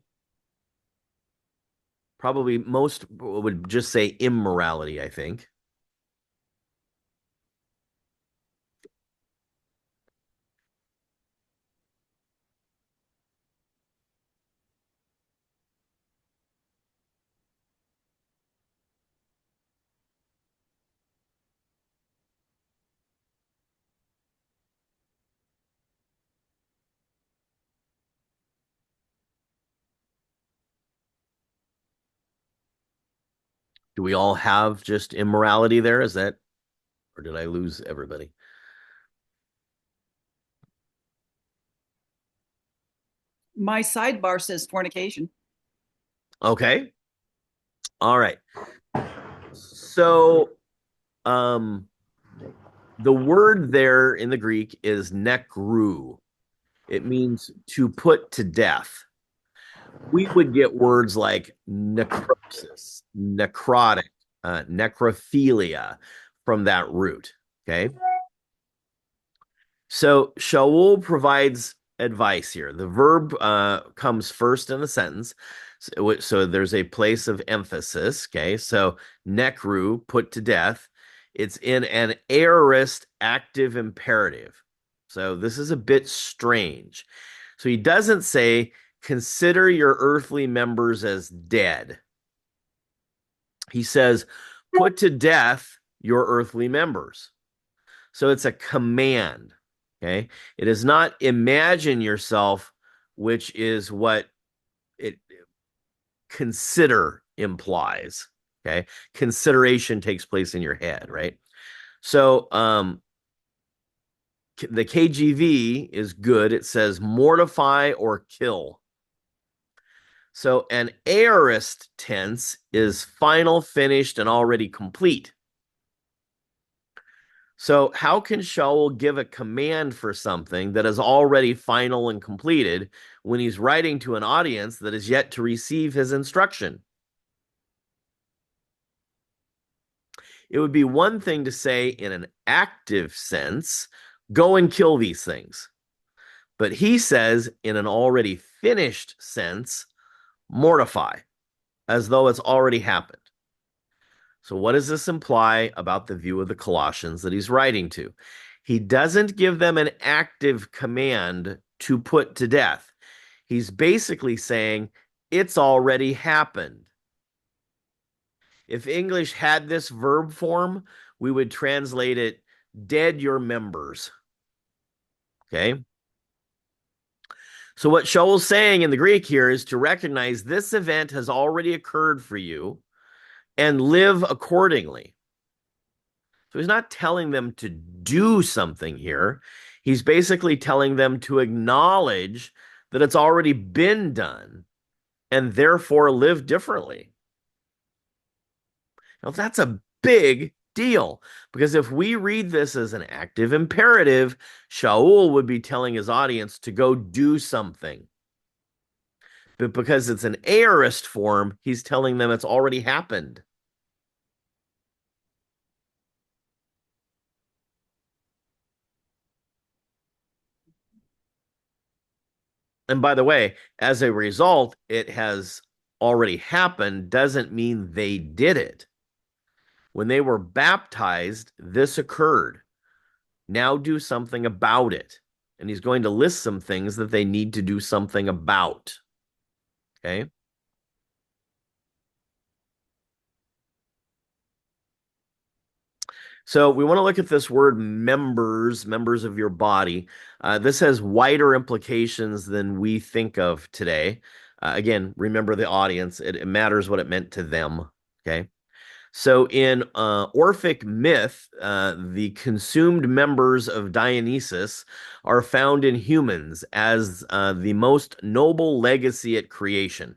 Probably most would just say immorality, I think. Do we all have just immorality there? Is that, or did I lose everybody? My sidebar says fornication. Okay. All right. So, the word there in the Greek is nekru. It means to put to death. We would get words like necrosis, necrotic, necrophilia from that root. Okay. So Shaul provides advice here. The verb comes first in the sentence. So there's a place of emphasis. Okay. So nekru, put to death. It's in an aorist active imperative. So this is a bit strange. So he doesn't say, consider your earthly members as dead. He says, put to death your earthly members. So it's a command. Okay. It is not imagine yourself, which is what it consider implies. Okay. Consideration takes place in your head, right? So the KJV is good. It says mortify or kill. So an aorist tense is final, finished, and already complete. So how can Shaul give a command for something that is already final and completed when he's writing to an audience that is yet to receive his instruction? It would be one thing to say in an active sense, go and kill these things. But he says in an already finished sense, mortify, as though it's already happened. So what does this imply about the view of the Colossians that he's writing to? He doesn't give them an active command to put to death. He's basically saying it's already happened. If English had this verb form, we would translate it dead your members. Okay? So what Shaul's saying in the Greek here is to recognize this event has already occurred for you and live accordingly. So he's not telling them to do something here. He's basically telling them to acknowledge that it's already been done and therefore live differently. Now, that's a big deal because if we read this as an active imperative, Shaul would be telling his audience to go do something. But because it's an aorist form, he's telling them it's already happened. And by the way, as a result, it has already happened doesn't mean they did it. When they were baptized, this occurred. Now do something about it. And he's going to list some things that they need to do something about. Okay. So we want to look at this word members, members of your body. This has wider implications than we think of today. Again, remember the audience. It matters what it meant to them. Okay. So in Orphic myth, the consumed members of Dionysus are found in humans as the most noble legacy at creation.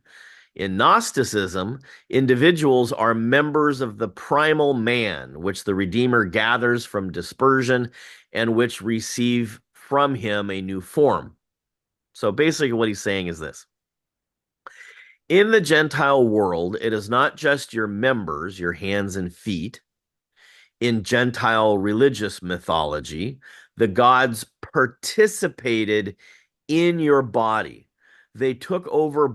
In Gnosticism, individuals are members of the primal man, which the Redeemer gathers from dispersion and which receive from him a new form. So basically what he's saying is this. In the Gentile world, it is not just your members, your hands and feet. In Gentile religious mythology, the gods participated in your body. They took over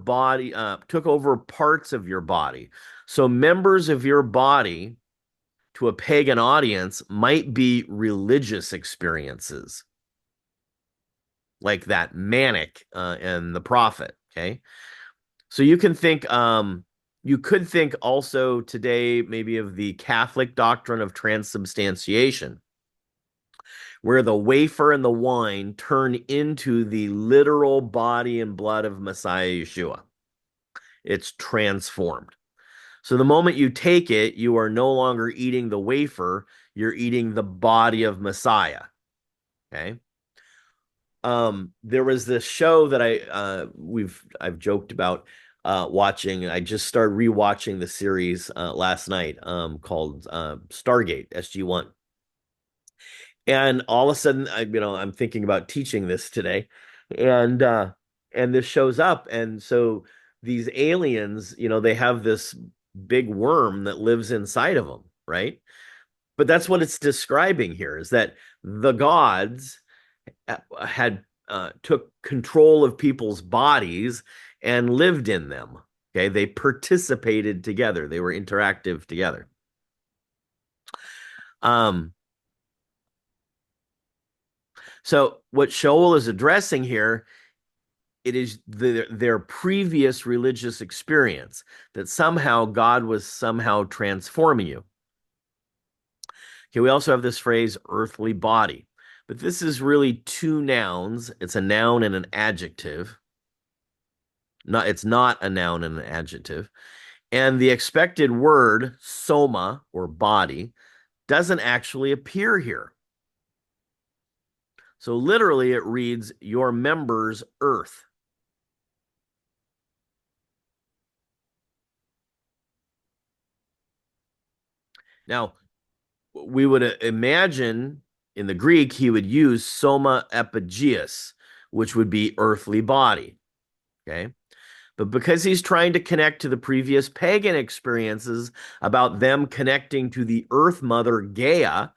parts of your body. So members of your body to a pagan audience might be religious experiences, like that manic and the prophet. Okay. So you can think, you could think also today maybe of the Catholic doctrine of transubstantiation, where the wafer and the wine turn into the literal body and blood of Messiah Yeshua. It's transformed. So the moment you take it, you are no longer eating the wafer, you're eating the body of Messiah. Okay. There was this show that I've joked about watching. I just started rewatching the series last night called Stargate SG-1. And all of a sudden, I'm thinking about teaching this today, and this shows up, and so these aliens, they have this big worm that lives inside of them, right? But that's what it's describing here, is that the gods had took control of people's bodies and lived in them. Okay, they participated together. They were interactive together. So what Shaul is addressing here, it is their previous religious experience, that somehow God was somehow transforming you. Okay, we also have this phrase, earthly body. but this is really two nouns. It's a noun and an adjective. It's not a noun and an adjective. And the expected word, soma, or body, doesn't actually appear here. So literally it reads, your members, earth. Now, we would imagine in the Greek, he would use soma epigeus, which would be earthly body. Okay. But because he's trying to connect to the previous pagan experiences about them connecting to the earth mother Gaia,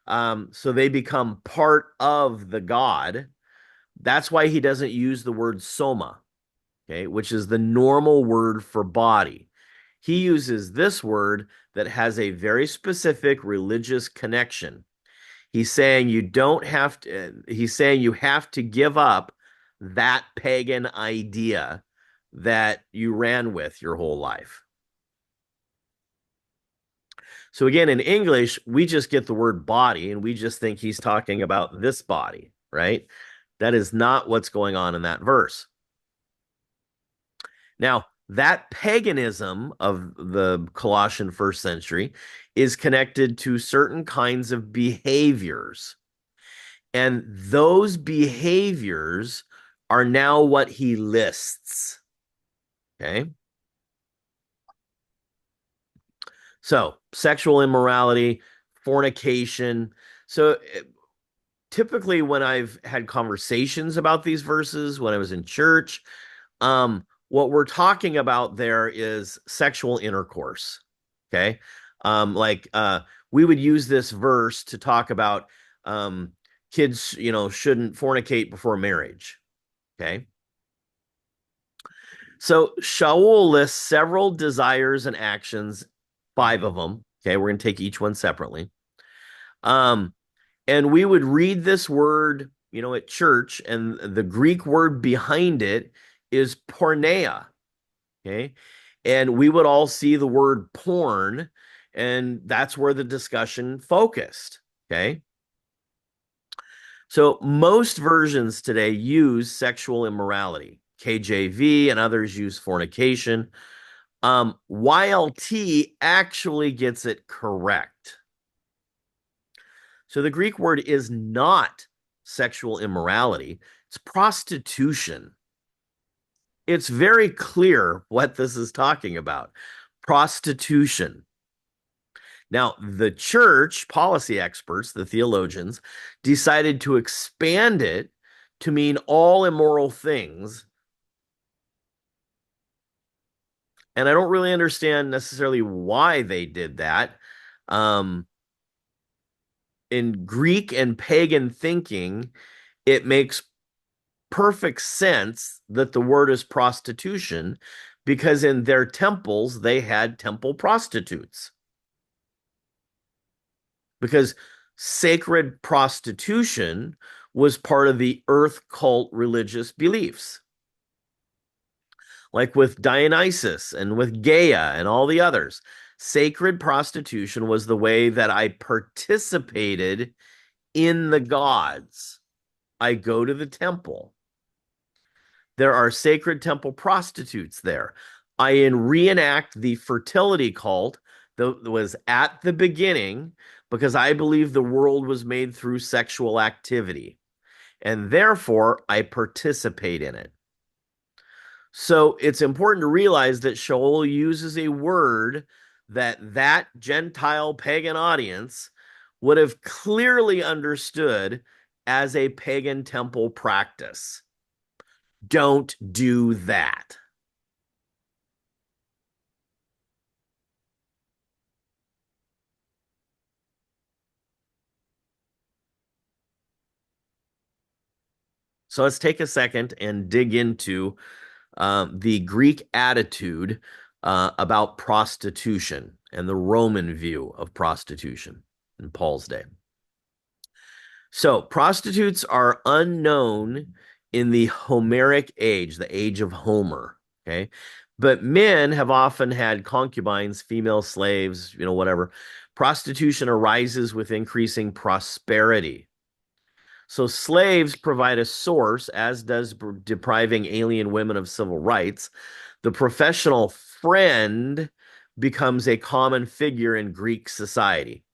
so they become part of the god, that's why he doesn't use the word soma, okay, which is the normal word for body. He uses this word that has a very specific religious connection. He's saying you don't have to, he's saying you have to give up that pagan idea that you ran with your whole life. So again, in English, we just get the word body and we just think he's talking about this body, right? That is not what's going on in that verse. Now, that paganism of the Colossian first century is connected to certain kinds of behaviors. And those behaviors are now what he lists. Okay. So, sexual immorality, fornication. So, typically, when I've had conversations about these verses, when I was in church, what we're talking about there is sexual intercourse. Okay. We would use this verse to talk about kids, shouldn't fornicate before marriage. Okay. So Shaul lists several desires and actions, 5 of them. Okay, we're going to take each one separately. And we would read this word, at church, and the Greek word behind it is porneia. Okay, and we would all see the word porn, and that's where the discussion focused. Okay. So most versions today use sexual immorality. KJV and others use fornication. YLT actually gets it correct. So the Greek word is not sexual immorality, it's prostitution. It's very clear what this is talking about. Prostitution. Now, the church policy experts, the theologians, decided to expand it to mean all immoral things. And I don't really understand necessarily why they did that. In Greek and pagan thinking, it makes perfect sense that the word is prostitution because in their temples, they had temple prostitutes. Because sacred prostitution was part of the earth cult religious beliefs. Like with Dionysus and with Gaia and all the others. Sacred prostitution was the way that I participated in the gods. I go to the temple. There are sacred temple prostitutes there. I reenact the fertility cult that was at the beginning because I believe the world was made through sexual activity. And therefore, I participate in it. So it's important to realize that Shaul uses a word that Gentile pagan audience would have clearly understood as a pagan temple practice. Don't do that. So let's take a second and dig into the Greek attitude about prostitution and the Roman view of prostitution in Paul's day. So prostitutes are unknown in the Homeric age, the age of Homer, okay? But men have often had concubines, female slaves, whatever. Prostitution arises with increasing prosperity. So slaves provide a source, as does depriving alien women of civil rights. The professional friend becomes a common figure in Greek society.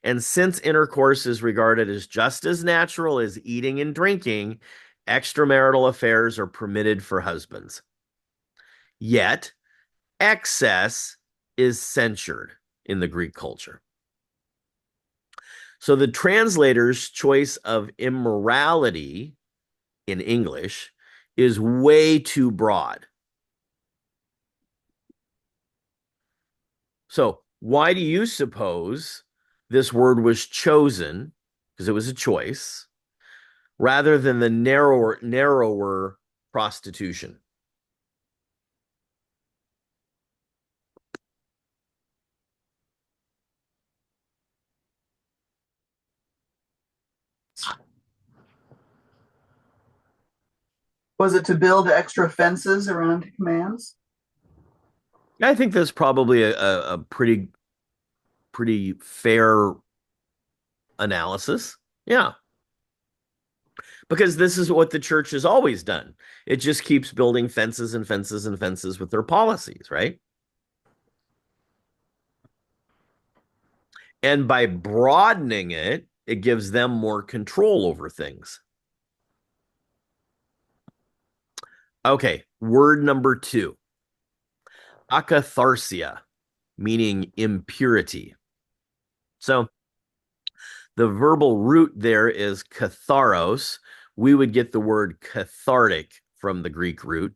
And since intercourse is regarded as just as natural as eating and drinking, extramarital affairs are permitted for husbands. Yet, excess is censured in the Greek culture. So the translator's choice of immorality in English is way too broad. So why do you suppose this word was chosen, because it was a choice, rather than the narrower prostitution? Was it to build extra fences around commands? I think that's probably a pretty fair analysis. Yeah. Because this is what the church has always done. It just keeps building fences and fences and fences with their policies, right? And by broadening it, it gives them more control over things. Okay, word number 2. Akatharsia, meaning impurity. So the verbal root there is katharos. We would get the word cathartic from the Greek root.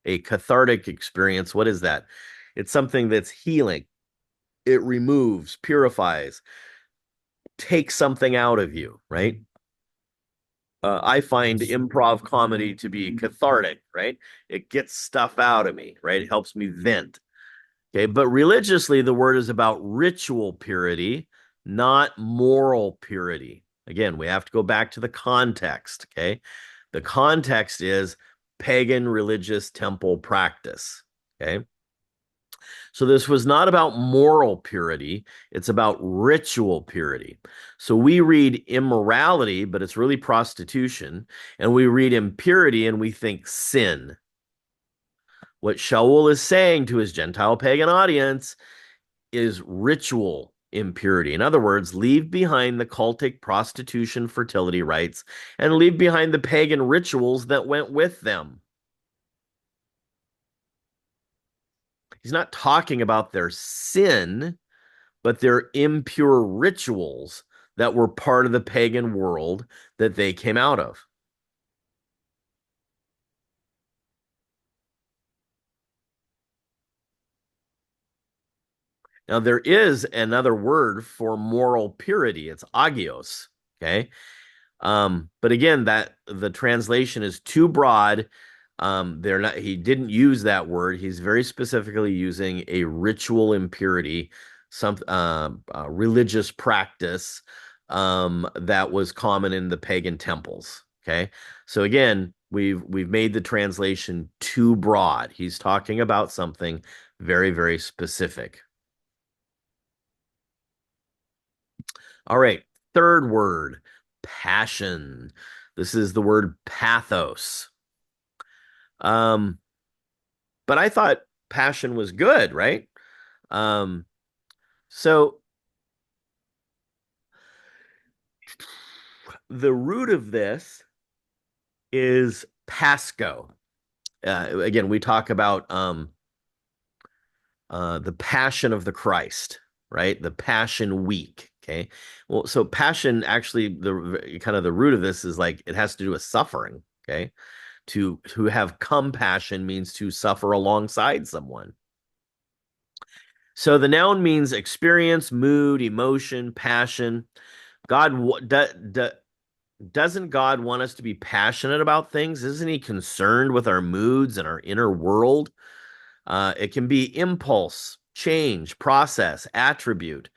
A cathartic experience, what is that? It's something that's healing. It removes, purifies, takes something out of you, right? I find improv comedy to be cathartic, right? It gets stuff out of me, right? It helps me vent. Okay, but religiously, the word is about ritual purity, not moral purity. Again, we have to go back to the context, okay? The context is pagan religious temple practice, okay? So this was not about moral purity, it's about ritual purity. So we read immorality, but it's really prostitution, and we read impurity and we think sin. What Shaul is saying to his Gentile pagan audience is ritual impurity. In other words, leave behind the cultic prostitution fertility rites and leave behind the pagan rituals that went with them. He's not talking about their sin, but their impure rituals that were part of the pagan world that they came out of. Now, there is another word for moral purity. It's agios, okay? But again, that the translation is too broad. He didn't use that word. He's very specifically using a ritual impurity, some religious practice that was common in the pagan temples. Okay, so again, we've made the translation too broad. He's talking about something very, very specific. All right, third word, passion. This is the word pathos. But I thought passion was good, right? So the root of this is pasco. Again, we talk about the passion of the Christ, right? The Passion Week. Okay. Well, so passion actually, the kind of the root of this is like it has to do with suffering. Okay. To have compassion means to suffer alongside someone. So the noun means experience, mood, emotion, passion. Doesn't God want us to be passionate about things? Isn't he concerned with our moods and our inner world? It can be impulse, change, process, attribute.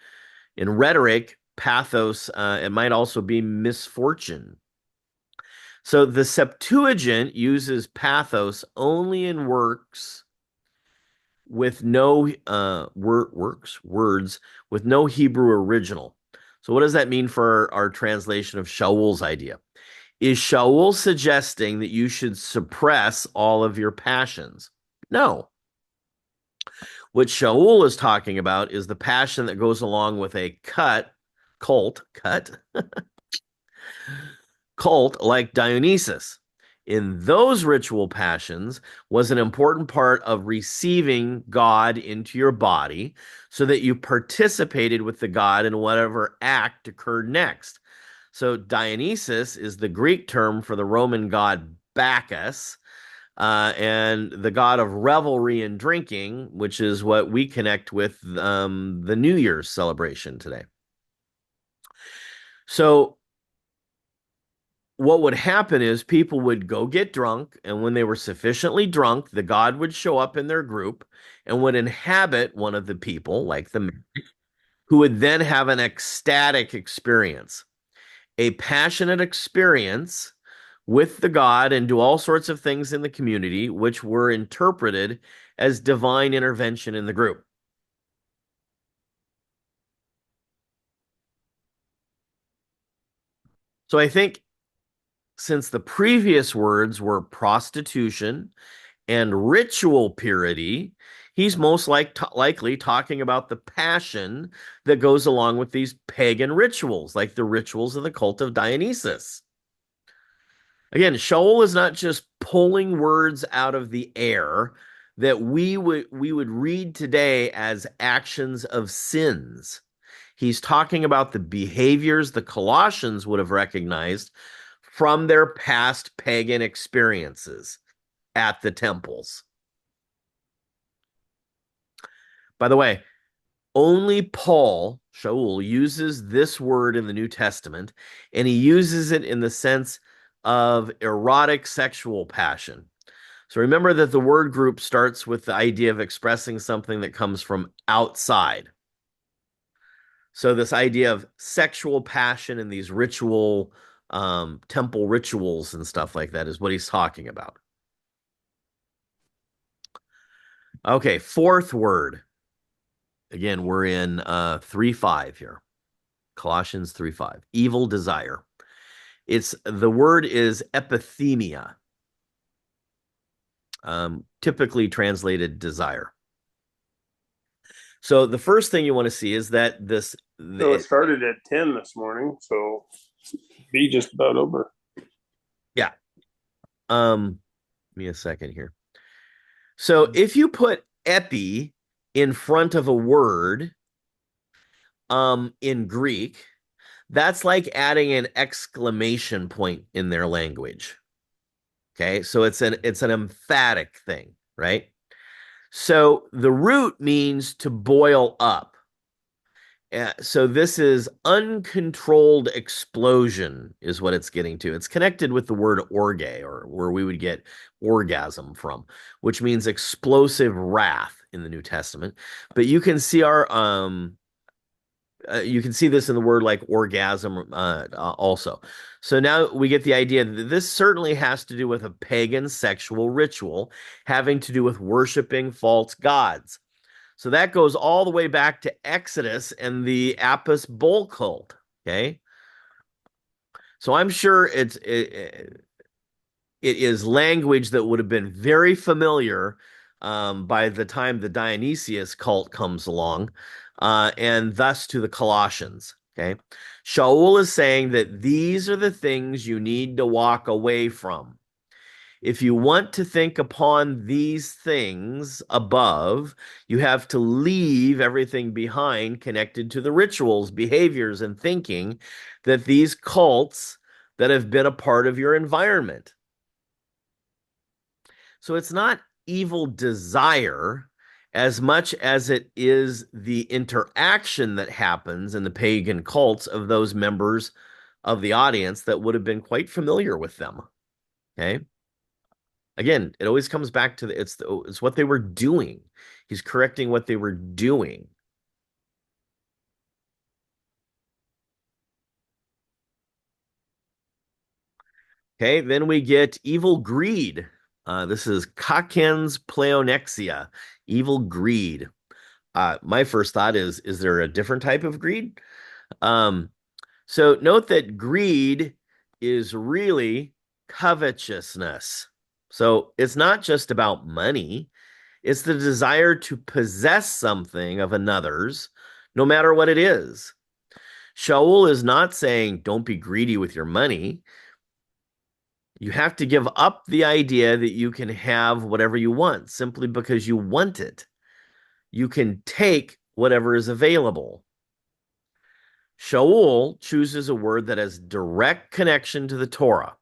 In rhetoric, pathos, it might also be misfortune. So the Septuagint uses pathos only in works with no words with no Hebrew original. So what does that mean for our translation of Shaul's idea? Is Shaul suggesting that you should suppress all of your passions? No. What Shaul is talking about is the passion that goes along with a cult like Dionysus. In those ritual passions was an important part of receiving God into your body so that you participated with the God in whatever act occurred next. So Dionysus is the Greek term for the Roman god Bacchus, and the god of revelry and drinking, which is what we connect with the New Year's celebration today. So what would happen is people would go get drunk, and when they were sufficiently drunk, the god would show up in their group and would inhabit one of the people, like the man, who would then have an ecstatic experience, a passionate experience with the god, and do all sorts of things in the community, which were interpreted as divine intervention in the group. So I think since the previous words were prostitution and ritual purity, he's most likely talking about the passion that goes along with these pagan rituals, like the rituals of the cult of Dionysus. Again, Shaul is not just pulling words out of the air that we would read today as actions of sins. He's talking about the behaviors the Colossians would have recognized from their past pagan experiences at the temples. By the way, only Paul, Shaul, uses this word in the New Testament, and he uses it in the sense of erotic sexual passion. So remember that the word group starts with the idea of expressing something that comes from outside. So this idea of sexual passion and these ritual, temple rituals and stuff like that is what he's talking about. Okay, fourth word. Again, we're in 3:5 here. Colossians 3:5. Evil desire. The word is epithemia. Typically translated desire. So the first thing you want to see is that So it started at 10 this morning, so be just about over. Yeah. Give me a second here. So if you put epi in front of a word in Greek, that's like adding an exclamation point in their language. Okay, so it's an emphatic thing, right? So the root means to boil up. So this is uncontrolled explosion is what it's getting to. It's connected with the word orge, or where we would get orgasm from, which means explosive wrath in the New Testament. But you can see you can see this in the word like orgasm also. So now we get the idea that this certainly has to do with a pagan sexual ritual having to do with worshiping false gods. So that goes all the way back to Exodus and the Apis bull cult. Okay. So I'm sure it is language that would have been very familiar by the time the Dionysius cult comes along, and thus to the Colossians. Okay. Shaul is saying that these are the things you need to walk away from. If you want to think upon these things above, you have to leave everything behind connected to the rituals, behaviors, and thinking that these cults that have been a part of your environment. So it's not evil desire as much as it is the interaction that happens in the pagan cults of those members of the audience that would have been quite familiar with them. Okay. Again, it always comes back to it's what they were doing. He's correcting what they were doing. Okay, then we get evil greed. This is Kakens pleonexia, evil greed. My first thought is there a different type of greed? So note that greed is really covetousness. So it's not just about money, it's the desire to possess something of another's, no matter what it is. Shaul is not saying don't be greedy with your money. You have to give up the idea that you can have whatever you want simply because you want it. You can take whatever is available. Shaul chooses a word that has direct connection to the Torah.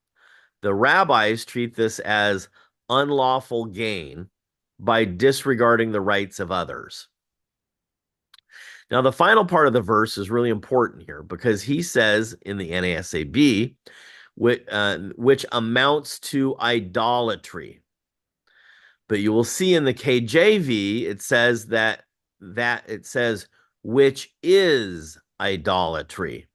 The rabbis treat this as unlawful gain by disregarding the rights of others. Now, the final part of the verse is really important here because he says in the NASAB, which amounts to idolatry. But you will see in the KJV, it says that it says, which is idolatry.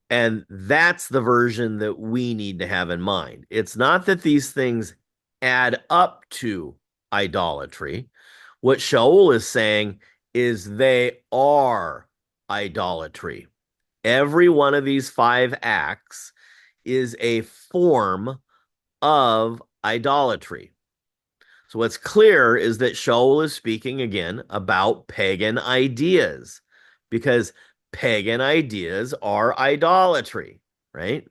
And that's the version that we need to have in mind. It's not that these things add up to idolatry. What Shaul is saying is they are idolatry. Every one of these 5 acts is a form of idolatry. So what's clear is that Shaul is speaking again about pagan ideas, because pagan ideas are idolatry, right?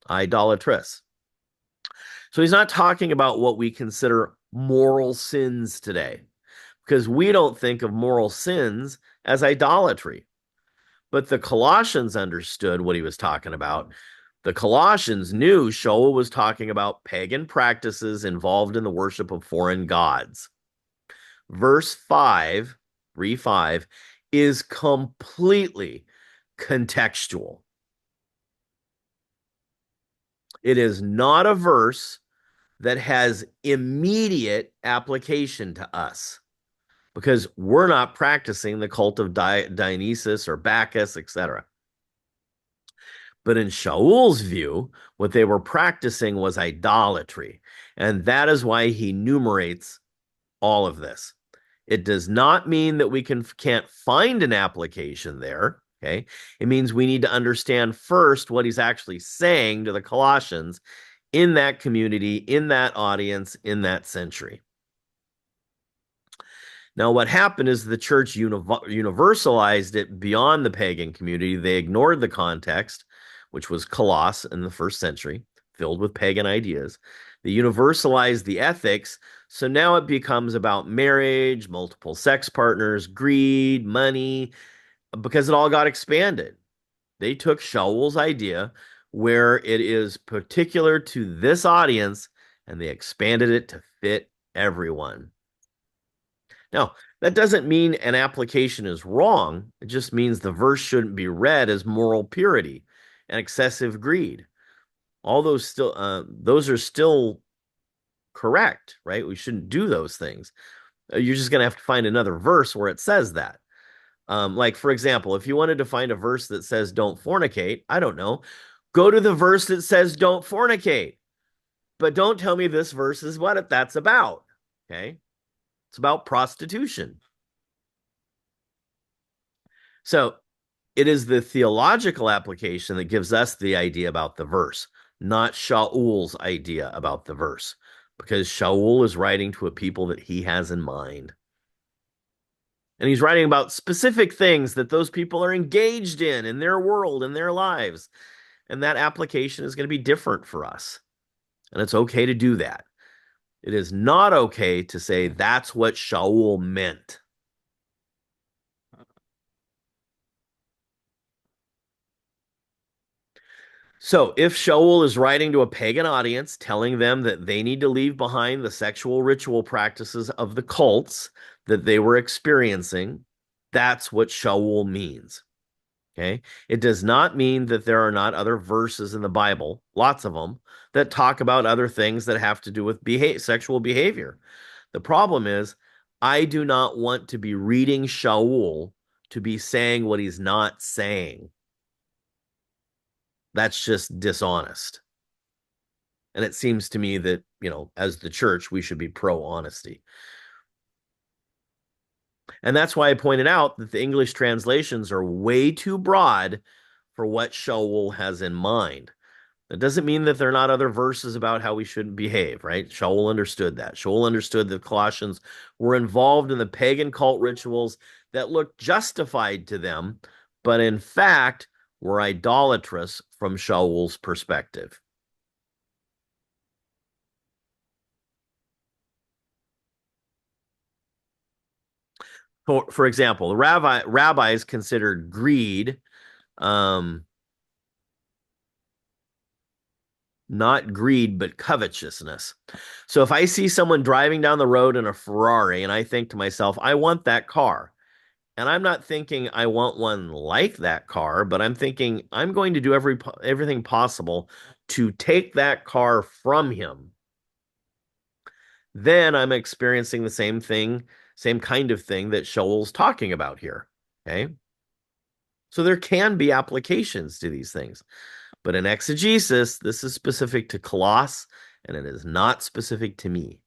Idolatrous. So he's not talking about what we consider moral sins today, because we don't think of moral sins as idolatry. But the Colossians understood what he was talking about. The Colossians knew Shaul was talking about pagan practices involved in the worship of foreign gods. Verse 5, 3:5, is completely contextual. It is not a verse that has immediate application to us because we're not practicing the cult of Dionysus or Bacchus, etc. But in Shaul's view, what they were practicing was idolatry. And that is why he enumerates all of this. It does not mean that we can't find an application there. Okay. It means we need to understand first what he's actually saying to the Colossians in that community, in that audience, in that century. Now, what happened is the church universalized it beyond the pagan community. They ignored the context, which was Colossus in the first century, filled with pagan ideas. They universalized the ethics, so now it becomes about marriage, multiple sex partners, greed, money, because it all got expanded. They took Shaul's idea, where it is particular to this audience, and they expanded it to fit everyone. Now, that doesn't mean an application is wrong. It just means the verse shouldn't be read as moral purity and excessive greed. All those are still correct, right? We shouldn't do those things. You're just going to have to find another verse where it says that. Like, for example, if you wanted to find a verse that says don't fornicate, I don't know, go to the verse that says don't fornicate. But don't tell me this verse is what that's about, okay? It's about prostitution. So it is the theological application that gives us the idea about the verse, not Shaul's idea about the verse, because Shaul is writing to a people that he has in mind. And he's writing about specific things that those people are engaged in their world, in their lives. And that application is going to be different for us. And it's okay to do that. It is not okay to say that's what Shaul meant. So if Shaul is writing to a pagan audience, telling them that they need to leave behind the sexual ritual practices of the cults that they were experiencing, that's what Shaul means. Okay. It does not mean that there are not other verses in the Bible, lots of them, that talk about other things that have to do with sexual behavior. The problem is, I do not want to be reading Shaul to be saying what he's not saying. That's just dishonest. And it seems to me that, as the church, we should be pro-honesty. And that's why I pointed out that the English translations are way too broad for what Shaul has in mind. That doesn't mean that there are not other verses about how we shouldn't behave, right? Shaul understood that. Shaul understood that Colossians were involved in the pagan cult rituals that looked justified to them, but in fact were idolatrous from Shaul's perspective. For example, the rabbis considered greed not greed, but covetousness. So if I see someone driving down the road in a Ferrari and I think to myself, I want that car. And I'm not thinking I want one like that car, but I'm thinking I'm going to do everything possible to take that car from him. Then I'm experiencing the same thing, same kind of thing that Shaul's talking about here. Okay. So there can be applications to these things. But in exegesis, this is specific to Colossus, and it is not specific to me.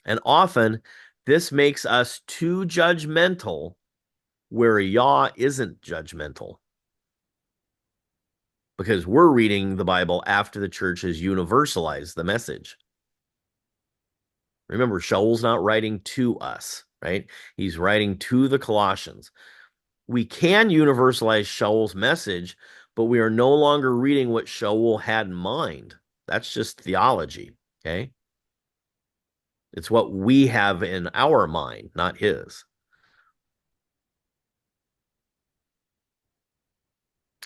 And often, this makes us too judgmental where Yah isn't judgmental. Because we're reading the Bible after the church has universalized the message. Remember, Shaul's not writing to us, right? He's writing to the Colossians. We can universalize Shaul's message, but we are no longer reading what Shaul had in mind. That's just theology, okay? It's what we have in our mind, not his.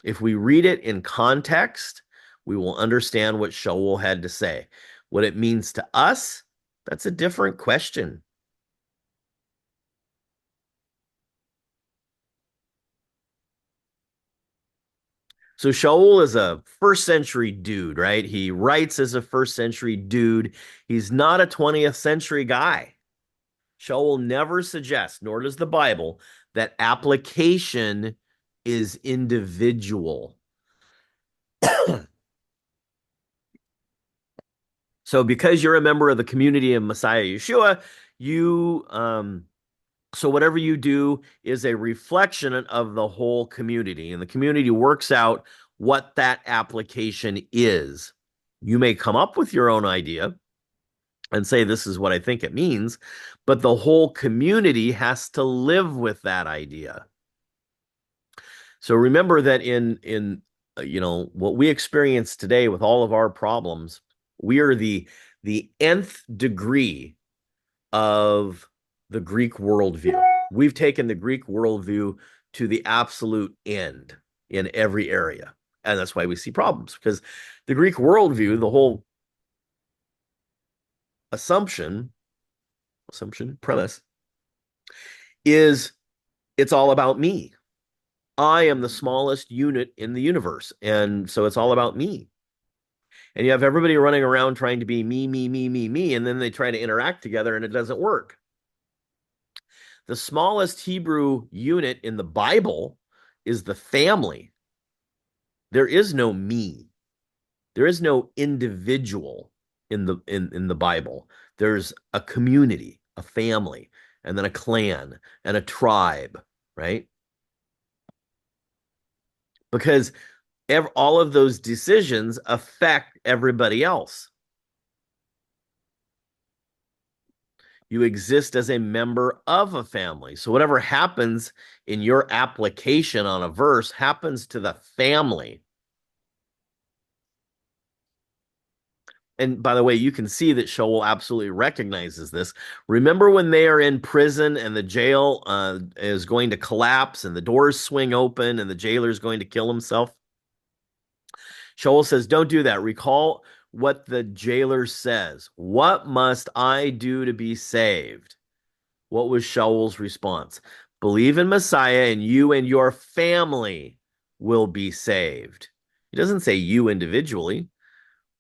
If we read it in context, we will understand what Shaul had to say. What it means to us, that's a different question. So Shaul is a first century dude, right? He writes as a first century dude. He's not a 20th century guy. Shaul never suggests, nor does the Bible, that application is individual. So because you're a member of the community of Messiah Yeshua, so whatever you do is a reflection of the whole community, and the community works out what that application is. You may come up with your own idea and say, this is what I think it means, but the whole community has to live with that idea. So remember that in what we experience today with all of our problems, we are the nth degree of the Greek worldview. We've taken the Greek worldview to the absolute end in every area. And that's why we see problems, because the Greek worldview, the whole premise is it's all about me. I am the smallest unit in the universe. And so it's all about me. And you have everybody running around trying to be me, me, me, me, me, and then they try to interact together and it doesn't work. The smallest Hebrew unit in the Bible is the family. There is no me. There is no individual in the Bible. There's a community, a family, and then a clan and a tribe, right? Because all of those decisions affect everybody else. You exist as a member of a family. So whatever happens in your application on a verse happens to the family. And by the way, you can see that Shaul absolutely recognizes this. Remember when they are in prison and the jail is going to collapse and the doors swing open and the jailer is going to kill himself? Shaul says, don't do that. Recall what the jailer says. What must I do to be saved? What was Shaul's response? Believe in Messiah and you and your family will be saved. He doesn't say you individually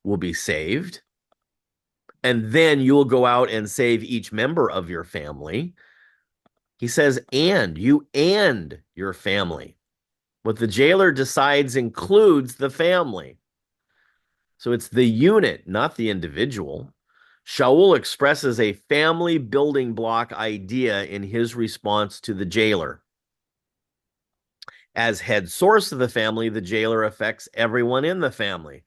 will be saved. And then you'll go out and save each member of your family. He says, and you and your family. What the jailer decides includes the family. So it's the unit, not the individual. Shaul expresses a family building block idea in his response to the jailer. As head source of the family, the jailer affects everyone in the family.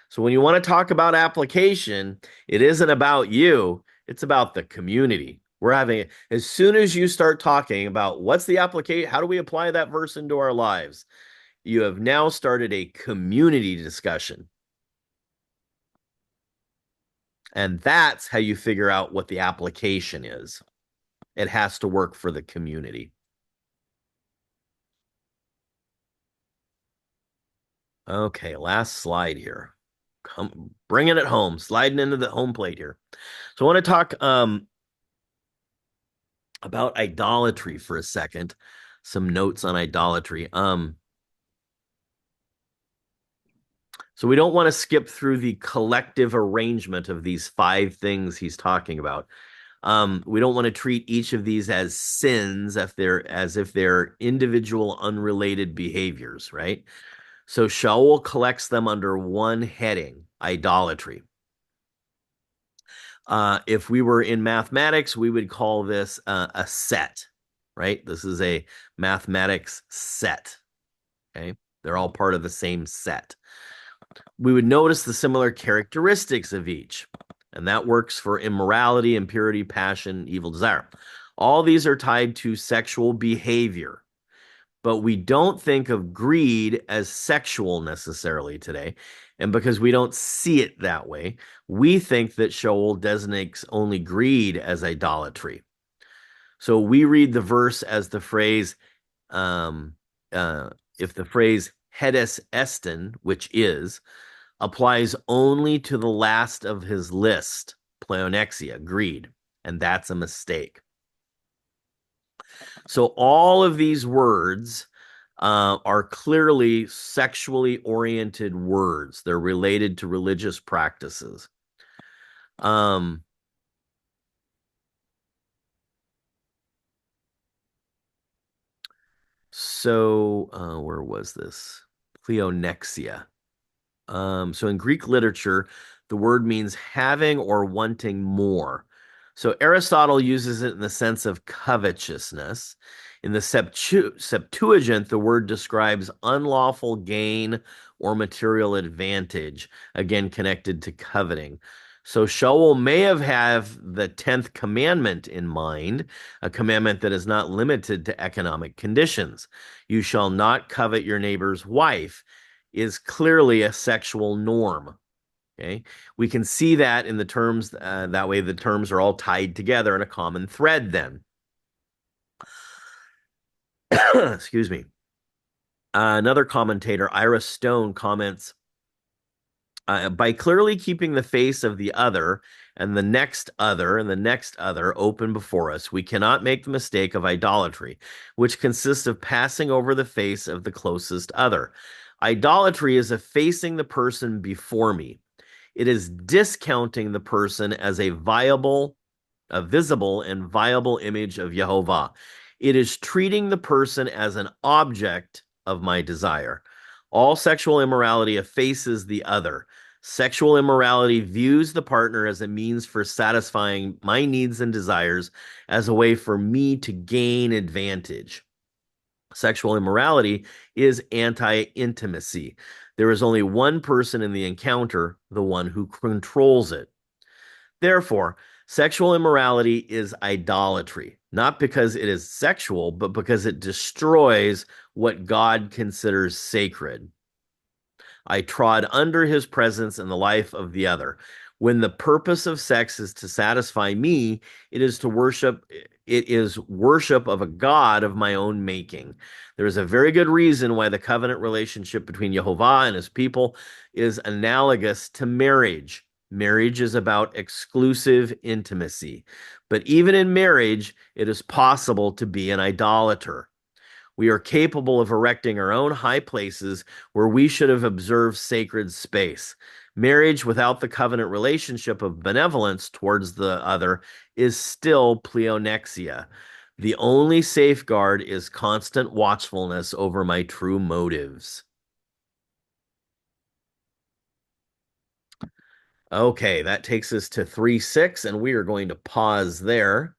So when you want to talk about application, it isn't about you, it's about the community. We're having, as soon as you start talking about what's the application, how do we apply that verse into our lives, you have now started a community discussion. And that's how you figure out what the application is. It has to work for the community. Okay, last slide here. Bringing it home, sliding into the home plate here. So I want to talk about idolatry for a second. Some notes on idolatry. So we don't want to skip through the collective arrangement of these 5 things he's talking about. We don't want to treat each of these as sins as if they're individual unrelated behaviors, right? So Shaul collects them under one heading, idolatry. If we were in mathematics, we would call this a set, right? This is a mathematics set, okay? They're all part of the same set. We would notice the similar characteristics of each, and that works for immorality, impurity, passion, evil desire. All these are tied to sexual behavior, but we don't think of greed as sexual necessarily today. And because we don't see it that way, we think that Shaul designates only greed as idolatry. So we read the verse as the phrase, if the phrase hedes estin, which is, applies only to the last of his list, pleonexia, greed, and that's a mistake. So all of these words are clearly sexually oriented words. They're related to religious practices. Where was this? Pleonexia. So in Greek literature, the word means having or wanting more. So Aristotle uses it in the sense of covetousness. In the Septuagint, the word describes unlawful gain or material advantage, again connected to coveting. So Shaul may have had the 10th commandment in mind, a commandment that is not limited to economic conditions. You shall not covet your neighbor's wife is clearly a sexual norm. Okay, we can see that in the terms, that way the terms are all tied together in a common thread then. Excuse me. Another commentator, Ira Stone, comments, by clearly keeping the face of the other and the next other and the next other open before us, we cannot make the mistake of idolatry, which consists of passing over the face of the closest other. Idolatry is effacing the person before me. It is discounting the person as a visible and viable image of Jehovah. It is treating the person as an object of my desire. All sexual immorality effaces the other. Sexual immorality views the partner as a means for satisfying my needs and desires, as a way for me to gain advantage. Sexual immorality is anti-intimacy. There is only one person in the encounter, the one who controls it. Therefore, sexual immorality is idolatry, not because it is sexual, but because it destroys what God considers sacred. I trod under his presence in the life of the other. When the purpose of sex is to satisfy me, it is worship of a God of my own making. There is a very good reason why the covenant relationship between Jehovah and his people is analogous to marriage. Marriage is about exclusive intimacy. But even in marriage, it is possible to be an idolater. We are capable of erecting our own high places where we should have observed sacred space. Marriage without the covenant relationship of benevolence towards the other is still pleonexia. The only safeguard is constant watchfulness over my true motives. Okay, that takes us to 3:6, and we are going to pause there.